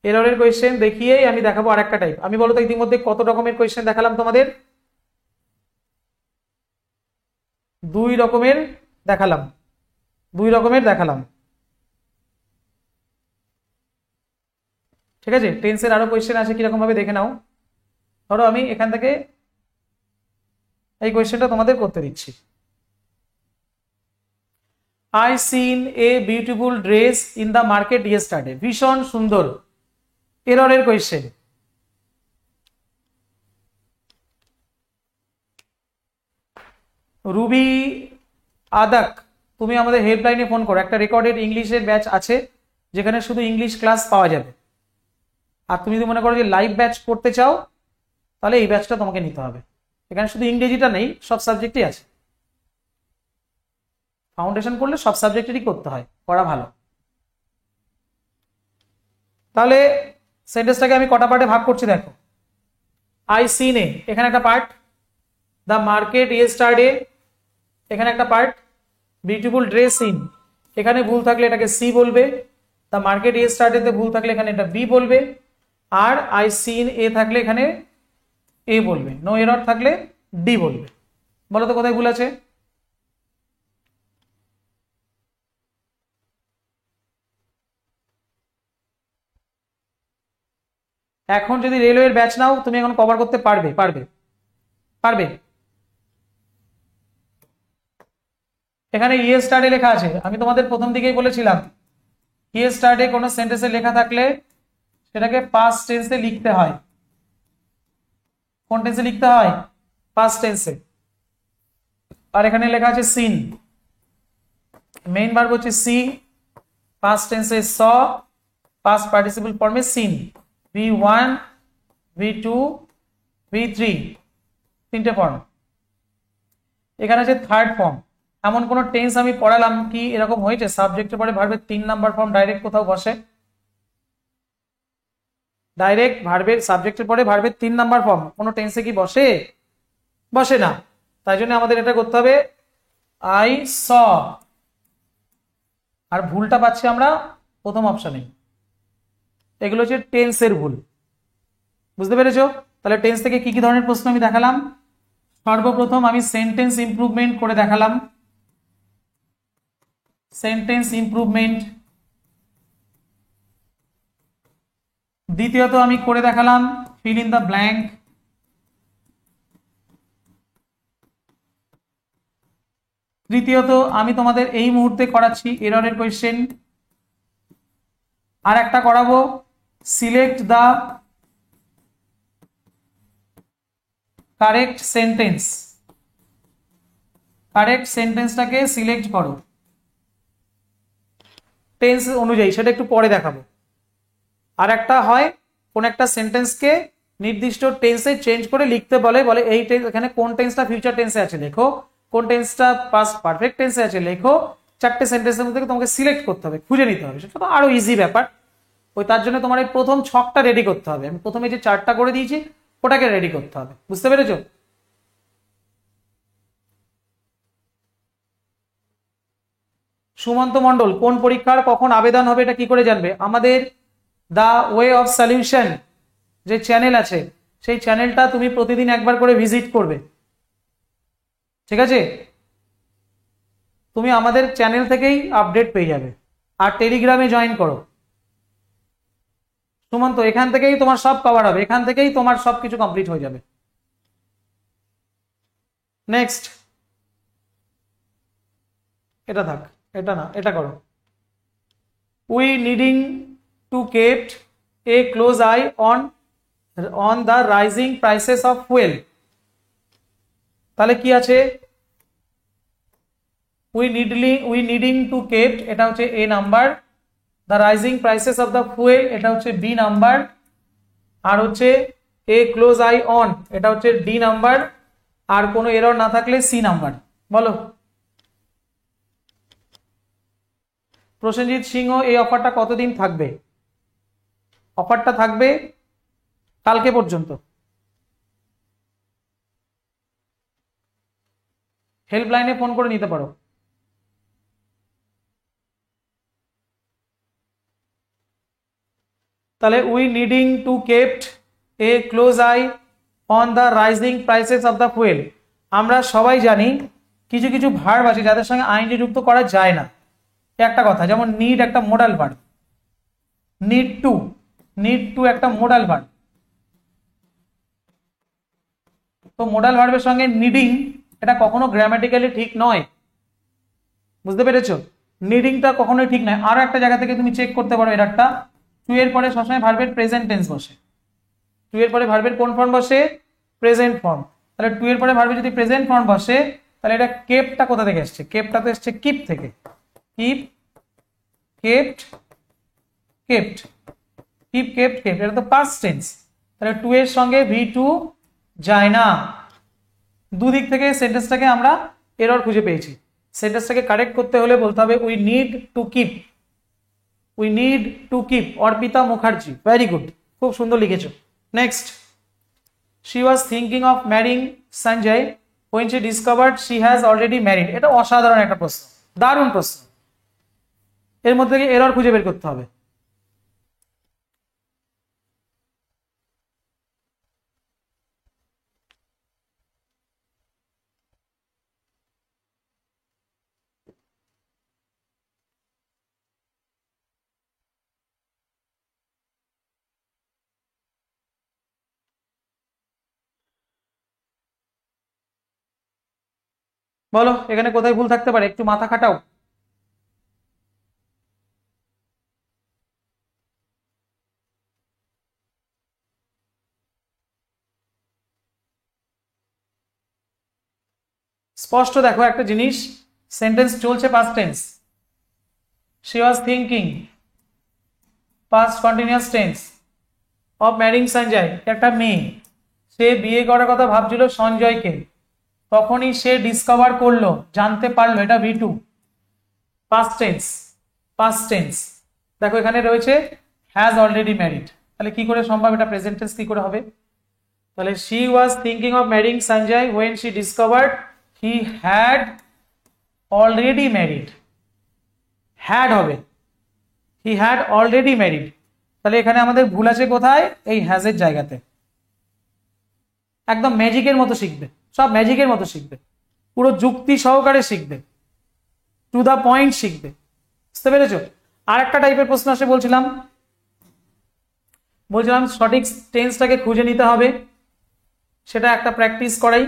এররের কোয়েশ্চেন দেখিয়েই আমি দেখাবো আরেকটা টাইপ। আমি বলতো ইতিমধ্যে কত রকমের কোয়েশ্চেন দেখালাম তোমাদের? 2 রকমের দেখালাম। ঠিক আছে, টেন্সের আরো কোয়েশ্চেন আছে, কিরকম ভাবে দেখে নাও। ধরো আমি এখান থেকে এই কোয়েশ্চেনটা তোমাদের করতে দিচ্ছি। I seen a beautiful dress in the market yesterday, ভীষণ সুন্দর, এররের কোয়েশ্চেন। রুবি আদাক, তুমি আমাদের হেল্পলাইনে ফোন করো, একটা রেকর্ডেড ইংলিশের ব্যাচ আছে যেখানে শুধু ইংলিশ ক্লাস পাওয়া যাবে। আর তুমি যদি মনে করো যে লাইভ ব্যাচ করতে চাও তাহলে এই ব্যাচটা তোমাকে নিতে হবে। এখানে শুধু ইংরেজিটা নেই, সব সাবজেক্টই আছে। ফাউন্ডেশন করলে সব সাবজেক্টেরই করতে হয়, করা ভালো। তাহলে সেন্টেন্সটাকে আমি কটা পার্টে ভাগ করছি দেখো। আই সিন এ, এখানে একটা পার্ট। দ্য মার্কেট ইয়েস্টারডে, এখানে একটা পার্ট। বিউটিফুল ড্রেস ইন, এখানে ভুল থাকলে এটাকে সি বলবে। দ্য মার্কেট ইয়েস্টারডেতে ভুল থাকলে এখানে এটা বি বলবে। আর আই সিন এ থাকলে এখানে এ বলবে। নো এরর থাকলে ডি বলবে। বলো তো কোথায় ভুল আছে? এখন যদি রেলওয়ের ব্যাচ নাও তুমি এখন কভার করতে পারবে পারবে পারবে। এখানে ইয়েস্টারডে লেখা আছে, আমি তোমাদের প্রথম দিকেই বলেছিলাম ইয়েস্টারডে কোনো সেন্টেন্সে লেখা থাকলে সেটাকে পাস্ট টেন্সে লিখতে হয়। কোন টেন্সে লিখতে হয়? পাস্ট টেন্সে। আর এখানে লেখা আছে সিন, মেইন ভার্ব হচ্ছে সি, পাস্ট টেন্সে স, পাস্ট পার্টিসিপল ফর্মে সিন। V1, V2, V3 তিনটে ফর্ম। এখানে আছে থার্ড ফর্ম। এমন কোন টেন্স আমি পড়ালাম কি এরকম হয়েছে সাবজেক্টের পরে ভার্বের 3 নাম্বার ফর্ম ডাইরেক্ট কোথাও বসে? ডাইরেক্ট ভার্বের সাবজেক্টের পরে ভার্বের 3 নাম্বার ফর্ম কোন টেন্সে কি বসে? বসে না। তাই জন্য আমাদের এটা করতে হবে আই স। আর ভুলটা পাচ্ছি আমরা প্রথম অপশনে। এগুলো হচ্ছে টেন্সের ভুল। বুঝতে পেরেছো? তাহলে টেন্স থেকে কি কি ধরনের প্রশ্ন আমি দেখালাম? সর্বপ্রথম আমি সেন্টেন্স ইমপ্রুভমেন্ট করে দেখালাম, সেন্টেন্স ইমপ্রুভমেন্ট। দ্বিতীয়ত আমি করে দেখালাম ফিল ইন দ্য ব্ল্যাঙ্ক। তৃতীয়ত আমি তোমাদের এই মুহূর্তে করাচ্ছি এররের কোয়েশ্চেন। আর একটা করাবো select the correct sentence. Correct সেন্টেন্সটাকে সিলেক্ট করো টেন্স অনুযায়ী, সেটা একটু পরে দেখাবো। আর একটা হয় কোন একটা সেন্টেন্সকে নির্দিষ্ট টেন্সে চেঞ্জ করে লিখতে বলে, বলে এই এখানে কোন টেন্সটা ফিউচার টেন্সে আছে লেখো, কোন টেন্সটা পাস্ট পারফেক্ট টেন্সে আছে লেখো। 4টে সেন্টেন্সের মধ্যে তোমাকে সিলেক্ট করতে হবে, খুঁজে নিতে হবে। সেটা তো আরো ইজি ব্যাপার। ওই তার জন্য তোমার এই প্রথম ছকটা রেডি করতে হবে। আমি প্রথমে যে 4টা করে দিয়েছি ওটাকে রেডি করতে হবে। বুঝতে পেরেছো? সুমন্ত মণ্ডল, কোন পরীক্ষার কখন আবেদন হবে এটা কি করে জানবে? আমাদের দা ওয়ে অফ সলিউশন যে চ্যানেল আছে সেই চ্যানেলটা তুমি প্রতিদিন একবার করে ভিজিট করবে। ঠিক আছে? তুমি আমাদের চ্যানেল থেকেই আপডেট পেয়ে যাবে। আর টেলিগ্রামে জয়েন করো। সুমন্ত, এখান থেকেই তোমার সব কভার হবে, এখান থেকেই তোমার সবকিছু কমপ্লিট হয়ে যাবে। নেক্সট, এটা থাক, এটা না, এটা করো। We needing to kept a close eye on the rising prices of fuel। তাহলে কি আছে? উই নিডিং টু kept, এটা হচ্ছে A number. The rising prices of the fuel, এটা হচ্ছে বি নাম্বার। আর হচ্ছে এ ক্লোজ আই অন, এটা হচ্ছে ডি নাম্বার। আর কোনো এরর না থাকলে সি নাম্বার। বলো। প্রসেনজিৎ সিংহ, এই অফারটা কতদিন থাকবে? অফারটা থাকবে কালকে পর্যন্ত। হেল্পলাইনে ফোন করে নিতে পারো। তাহলে we needing to kept a close eye on the rising prices of the fuel। আমরা সবাই জানি কিছু কিছু ভার্ব আছে যাদের সঙ্গে আইনজি যুক্ত করা যায় না। একটা কথা, যেমন নিড একটা modal verb, need to, need to একটা মোডাল ভার্ব, তো মোডাল ভার্বের সঙ্গে নিডিং এটা কখনো গ্রামাটিক্যালি ঠিক নয়, বুঝতে পেরেছো? নিডিংটা কখনোই ঠিক নয়। আরো একটা জায়গা থেকে তুমি চেক করতে পারো এররটা, টু এর পরে সবসময় ভার্বের প্রেজেন্ট টেন্স বসে, টু এর পরে ভার্বের কোন ফর্ম বসে? Present form. তাহলে টু এর পরে ভার্বে যদি প্রেজেন্ট ফর্ম বসে তাহলে এটা কেপটা কোথা থেকে এসছে? কেপটা তো এসছে কিপ থেকে, keep, kept, kept, keep, kept, kept, এটা তো পাস্ট টেন্স। তাহলে টু এর সঙ্গে ভি টু যায় না। দুদিক থেকে সেন্টেন্সটাকে আমরা এরর খুঁজে পেয়েছি। সেন্টেন্সটাকে কারেক্ট করতে হলে বলতে হবে we need to keep, we need to keep. Arpita Mukherjee, very good, খুব সুন্দর লিখেছো। Next, she was thinking of marrying Sanjay when she discovered she has already married. এটা অসাধারণ একটা প্রশ্ন, দারুণ প্রশ্ন। এর মধ্যে থেকে এরর খুঁজে বের করতে হবে। বলো এখানে কোথায় ভুল থাকতে পারে, একটু মাথা খাটাও। স্পষ্ট দেখো একটা জিনিস, সেন্টেন্স চলছে past tense, she was thinking past continuous tense of marrying Sanjay, একটা মেয়ে, সে বিয়ে করার কথা ভাবছিল সঞ্জয়কে, তখনই সে ডিসকভার করলো, জানতে পারলো, এটা V two, past tense, past tense. দেখো এখানে রয়েছে হ্যাজ অলরেডি ম্যারিড, তাহলে কি করে সম্ভব? এটা প্রেজেন্ট টেন্স কি করে হবে? তাহলে she was thinking of marrying Sanjay when she discovered he had already married, had হবে, he had already married। তাহলে এখানে আমাদের ভুল আছে কোথায়? এই হ্যাজ এর জায়গাতে। একদম ম্যাজিকের মতো শিখবে, সব ম্যাজিকের মতো শিখবে, পুরো যুক্তি সহকারে শিখবে, টু দা পয়েন্ট শিখবে, বুঝতে পেরেছো? আর একটা টাইপের প্রশ্ন আসে, বলছিলাম সঠিক টেন্সটাকে খুঁজে নিতে হবে, সেটা একটা প্র্যাকটিস করাই।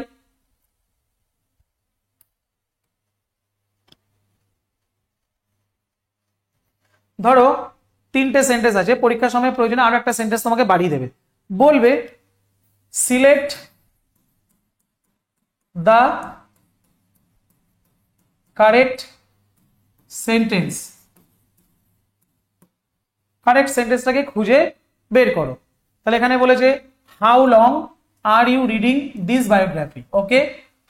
ধরো তিনটে সেন্টেন্স আছে, পরীক্ষার সময় প্রয়োজনে আরো একটা সেন্টেন্স তোমাকে বাড়িয়ে দেবে, বলবে select the correct sentence, correct সেন্টেন্সটাকে খুঁজে বের করো। তাহলে এখানে বলেছে how long are you reading this biography, okay,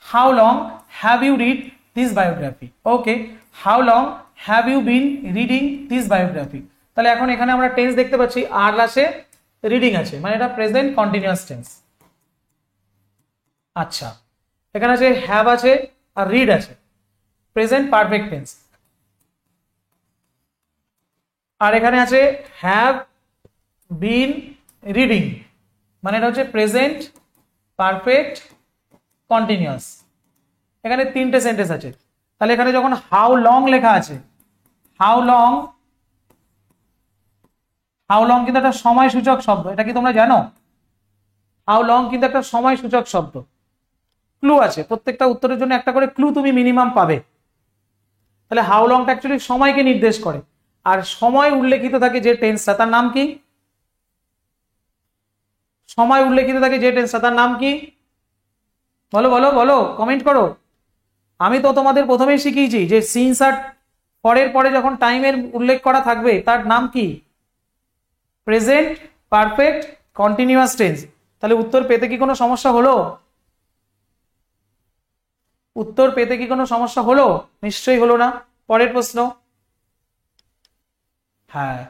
how long have you read this biography, okay, how long have you been reading this biography. তাহলে এখন এখানে আমরা টেন্স দেখতে পাচ্ছি, আর আছে, রিডিং আছে, মানে এটা প্রেজেন্ট কন্টিনিউয়াস টেন্স। আচ্ছা, এখানে আছে হ্যাভ আছে আর রিড আছে, প্রেজেন্ট পারফেক্ট টেন্স। আর এখানে আছে হ্যাভ বিন রিডিং, মানে এটা হচ্ছে প্রেজেন্ট পারফেক্ট কন্টিনিউয়াস। এখানে তিনটে সেন্টেন্স আছে। তাহলে এখানে যখন হাউ লং লেখা আছে, হাউ লং, হাউ লং কিন্তু একটা সময় সূচক শব্দ, এটা কি তোমরা জানো? হাউ লং কিন্তু একটা সময় সূচক শব্দ। ক্লু আছে, প্রত্যেকটা উত্তরের জন্য একটা করে ক্লু তুমি মিনিমাম পাবে। তাহলে হাউ লংটা অ্যাকচুয়ালি সময়কে নির্দেশ করে, আর সময় উল্লেখিত থাকে যে টেন্সটা, তার নাম কি? সময় উল্লেখিত থাকে যে টেন্সটা, তার নাম কি? বলো বলো বলো, কমেন্ট করো। আমি তো তোমাদের প্রথমেই শিখিয়েছি যে সিন্স আর পরের পরে যখন টাইমের উল্লেখ করা থাকবে তার নাম কি? Present perfect continuous tense. তাহলে উত্তর পেতে কি কোনো সমস্যা হলো? উত্তর পেতে কি কোনো সমস্যা হলো? নিশ্চয়ই হলো না। পরের প্রশ্ন, হ্যাঁ,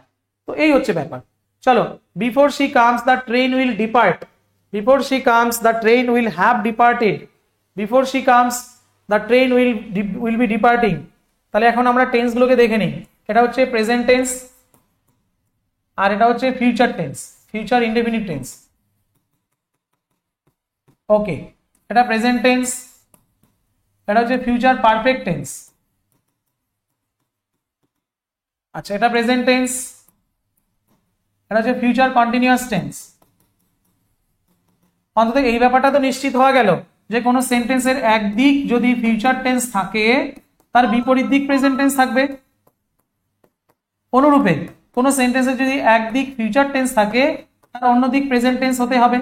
তো এই হচ্ছে ব্যাপার। চলো, before she comes the train will depart, before she comes the train will have departed, before she comes the train will be departing. তাহলে এখন আমরা টেন্স গুলোকে দেখে নিই। এটা হচ্ছে প্রেজেন্ট টেন্স, আর এটা হচ্ছে future tense, future indefinite tense. Okay, এটা প্রেজেন্ট টেন্স, এটা হচ্ছে ফিউচার পারফেক্ট টেন্স। আচ্ছা, এটা প্রেজেন্ট টেন্স, এটা হচ্ছে ফিউচার কন্টিনিউয়াস টেন্স। অন্তত এই ব্যাপারটা তো নিশ্চিত হওয়া গেল যে কোনো সেন্টেন্সের একদিক যদি ফিউচার টেন্স থাকে তার বিপরীত দিক প্রেজেন্ট টেন্স থাকবে। অনুরূপে কোনো সেন্টেন্সের যদি একদিক ফিউচার টেন্স থাকে তার অন্য দিক প্রেজেন্ট টেন্স হতে হবে।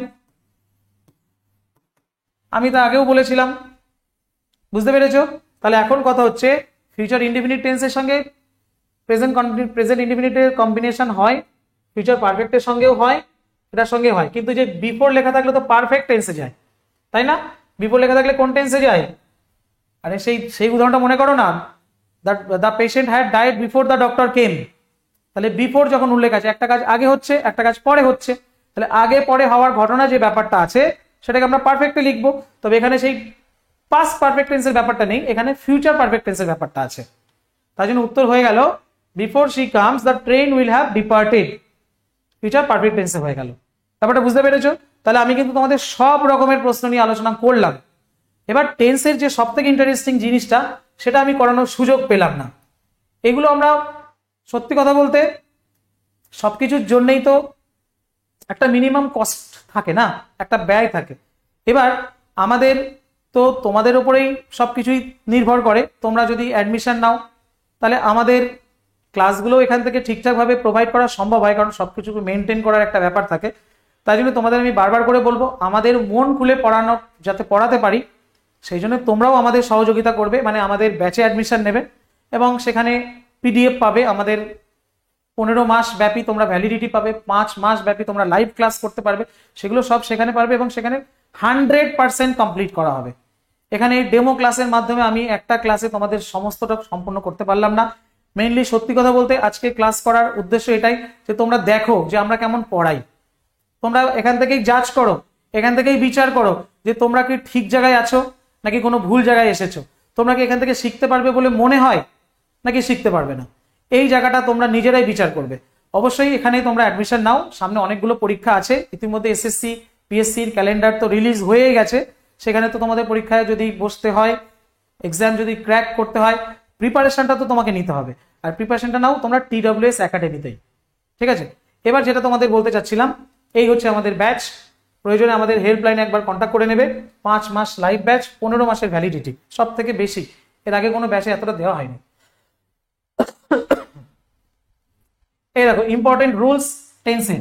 আমি তো আগেও বলেছিলাম, বুঝতে পেরেছো? তাহলে এখন কথা হচ্ছে ফিউচার ইনডিফিনিট টেন্সের সঙ্গে প্রেজেন্ট ইনডিফিনিটের কম্বিনেশন হয়, ফিউচার পারফেক্টের সঙ্গেও হয়, এটার সঙ্গে হয়, কিন্তু যে বিফোর লেখা থাকলে তো পারফেক্ট টেন্সে যায়, তাই না? বিফোর লেখা থাকলে কোন টেন্সে যায়? আরে সেই উদাহরণটা মনে করো না, the patient had died before the doctor came. তাহলে বিফোর যখন উল্লেখ আছে, একটা কাজ আগে হচ্ছে, একটা কাজ পরে হচ্ছে, তাহলে আগে পরে হওয়ার ঘটনা যে ব্যাপারটা আছে সেটাকে আমরা পারফেক্টে লিখবো। তবে এখানে সেই পাস্ট পারফেক্ট টেন্সের ব্যাপারটা নেই, এখানে ফিউচার পারফেক্ট টেন্সের ব্যাপারটা আছে। তার জন্য উত্তর হয়ে গেল before she comes the train will have departed, future perfect টেন্সে হয়ে গেল। ব্যাপারটা বুঝতে পেরেছো? তাহলে আমি কিন্তু তোমাদের সব রকমের প্রশ্ন নিয়ে আলোচনা করলাম। এবার টেন্সের যে সব থেকে ইন্টারেস্টিং জিনিসটা সেটা আমি করানোর সুযোগ পেলাম না। এগুলো আমরা সত্যি কথা বলতে সবকিছুর জন্যই তো একটা মিনিমাম কস্ট থাকে না, একটা ব্যয় থাকে। এবার আমাদের তো তোমাদের উপরেই সবকিছুই নির্ভর করে। তোমরা যদি অ্যাডমিশন নাও তাহলে আমাদের ক্লাসগুলো এখান থেকে ঠিকঠাকভাবে প্রোভাইড করা সম্ভব হয়, কারণ সবকিছু মেনটেন করার একটা ব্যাপার থাকে। তাই জন্য তোমাদের আমি বারবার করে বলবো আমাদের মন খুলে পড়ানো যাতে পড়াতে পারি, সেই জন্য তোমরাও আমাদের সহযোগিতা করবে। মানে আমাদের ব্যাচে অ্যাডমিশন নেবে এবং সেখানে পিডিএফ পাবে, আমাদের 15 মাস ব্যাপী তোমরা ভ্যালিডিটি পাবে, 5 মাস ব্যাপী তোমরা লাইভ ক্লাস করতে পারবে, সেগুলো সব সেখানে পারবে এবং সেখানে 100% কমপ্লিট করা হবে। এখানে ডেমো ক্লাসের মাধ্যমে আমি একটা ক্লাসে তোমাদের সমস্তটা সম্পূর্ণ করতে পারলাম না। মেইনলি সত্যি কথা বলতে আজকে ক্লাস করার উদ্দেশ্য এটাই যে তোমরা দেখো যে আমরা কেমন পড়াই, তোমরা এখান থেকেই জাজ করো, এখান থেকেই বিচার করো যে তোমরা কি ঠিক জায়গায় আছো নাকি কোনো ভুল জায়গায় এসেছো। তোমরা কি এখান থেকে শিখতে পারবে বলে মনে হয় নাকি শিখতে পারবে না, এই জায়গাটা তোমরা নিজেরাই বিচার করবে। অবশ্যই এখানে তোমরা অ্যাডমিশন নাও, সামনে অনেকগুলো পরীক্ষা আছে। ইতিমধ্যে এসএসসি পিএসসির ক্যালেন্ডার তো রিলিজ হয়ে গেছে, সেখানে তো তোমাদের পরীক্ষায় যদি বসতে হয়, এক্সাম যদি ক্র্যাক করতে হয়, প্রিপারেশনটা তো তোমাকে নিতে হবে। আর প্রিপারেশনটা নাও তোমরা TWS একাডেমিতেই, ঠিক আছে? এবার যেটা তোমাদের বলতে চাচ্ছিলাম, এই হচ্ছে আমাদের ব্যাচ। প্রয়োজনে আমাদের হেল্পলাইনে একবার কন্ট্যাক্ট করে নেবে। 5 মাস লাইভ ব্যাচ, 15 মাসের ভ্যালিডিটি, সব থেকে বেশি। এর আগে কোনো ব্যাচে এতটা দেওয়া হয়নি। এই দেখো ইম্পর্টেন্ট রুলস টেন্সিং,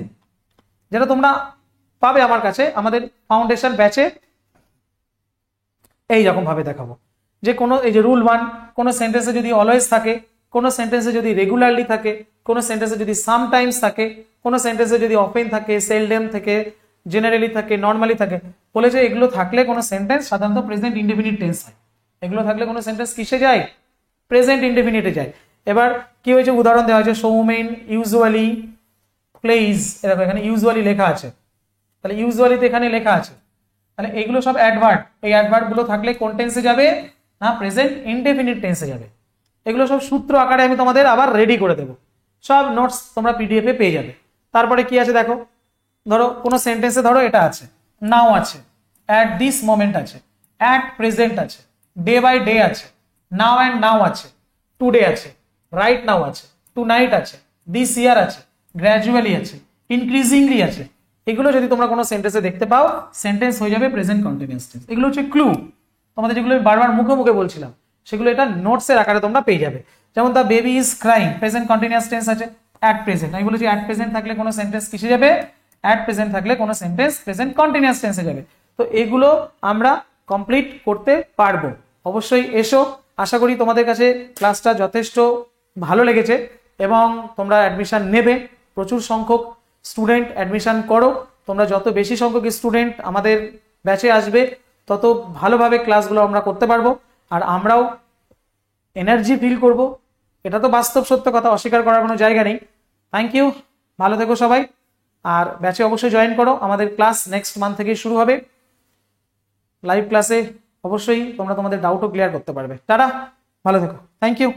যেটা তোমরা পাবে আমার কাছে আমাদের ফাউন্ডেশন ব্যাচে। এই রকম ভাবে দেখাবো যে কোনো, এই যে রুল 1, কোনো সেন্টেন্সে যদি অলওয়েজ থাকে, কোনো সেন্টেন্সে যদি রেগুলারলি থাকে, কোনো সেন্টেন্সে যদি সামটাইমস থাকে, কোনো সেন্টেন্সে যদি অফেন থাকে, সেলডেম থাকে, জেনারেলি থাকে, নর্মালি থাকে, বলেছে এগুলো থাকলে কোনো সেন্টেন্স সাধারণত প্রেজেন্ট ইনডেফিনিট টেন্স হয়। এগুলো থাকলে কোনো সেন্টেন্স কিসে যায়? প্রেজেন্ট ইনডেফিনিটে যায়। এবার কি হয়েছে উদাহরণ দেওয়া হয়েছে, সৌমেন ইউজুয়ালি প্লেজ, এরকম এখানে ইউজুয়ালি লেখা আছে, তাহলে ইউজুয়ালিতে এখানে লেখা আছে, তাহলে এগুলো সব অ্যাডভার্ব। এই অ্যাডভার্ব গুলো থাকলে কোন টেন্সে যাবে? না, প্রেজেন্ট ইনডেফিনিট টেন্সে যাবে। এগুলো সব সূত্র আকারে আমি তোমাদের আবার রেডি করে দেবো, সব নোটস তোমরা পিডিএফ এ পেয়ে যাবে। তারপরে কি আছে দেখো, ধরো কোনো সেন্টেন্সে ধরো এটা আছে, নাও আছে, অ্যাট দিস মোমেন্ট আছে, অ্যাট প্রেজেন্ট আছে, ডে বাই ডে আছে, নাও অ্যান্ড নাও আছে, টুডে আছে, রাইট নাও আছে, টু নাইট আছে, দিস ইয়ার আছে, গ্র্যাজুয়ালি আছে, ইনক্রিজিংলি আছে। এগুলো যদি তোমরা কোনো সেন্টেন্সে দেখতে পাও, সেন্টেন্স হয়ে যাবে প্রেজেন্ট কন্টিনিউয়াস টেন্স। এগুলো হচ্ছে ক্লু, তোমাদের যেগুলো আমি বারবার মুখে মুখে বলছিলাম সেগুলো এটা নোটসের আকারে তোমরা পেয়ে যাবে। যেমন the baby is crying, present continuous tense আছে, অ্যাট প্রেজেন্ট। আমি বলেছি অ্যাট প্রেজেন্ট থাকলে কোনো সেন্টেন্স কিসে যাবে? অ্যাট প্রেজেন্ট থাকলে কোনো সেন্টেন্স প্রেজেন্ট কন্টিনিউয়াস টেন্সে যাবে। তো এগুলো আমরা কমপ্লিট করতে পারবো। অবশ্যই এসো, আশা করি তোমাদের কাছে ক্লাসটা যথেষ্ট ভালো লেগেছে এবং তোমরা অ্যাডমিশন নেবে। প্রচুর সংখ্যক স্টুডেন্ট অ্যাডমিশন করো, তোমরা যত বেশি সংখ্যক স্টুডেন্ট আমাদের ব্যাচে আসবে তত ভালোভাবে ক্লাসগুলো আমরা করতে পারবো, আর আমরাও এনার্জি ফিল করব। এটা তো বাস্তব সত্য কথা, অস্বীকার করার কোনো জায়গা নেই। থ্যাংক ইউ, ভালো থেকো সবাই, আর ব্যাচে অবশ্যই জয়েন করো। আমাদের ক্লাস নেক্সট মান্থ থেকেই শুরু হবে। লাইভ ক্লাসে অবশ্যই তোমরা তোমাদের ডাউটও ক্লিয়ার করতে পারবে। টাটা, ভালো থেকো, থ্যাংক ইউ।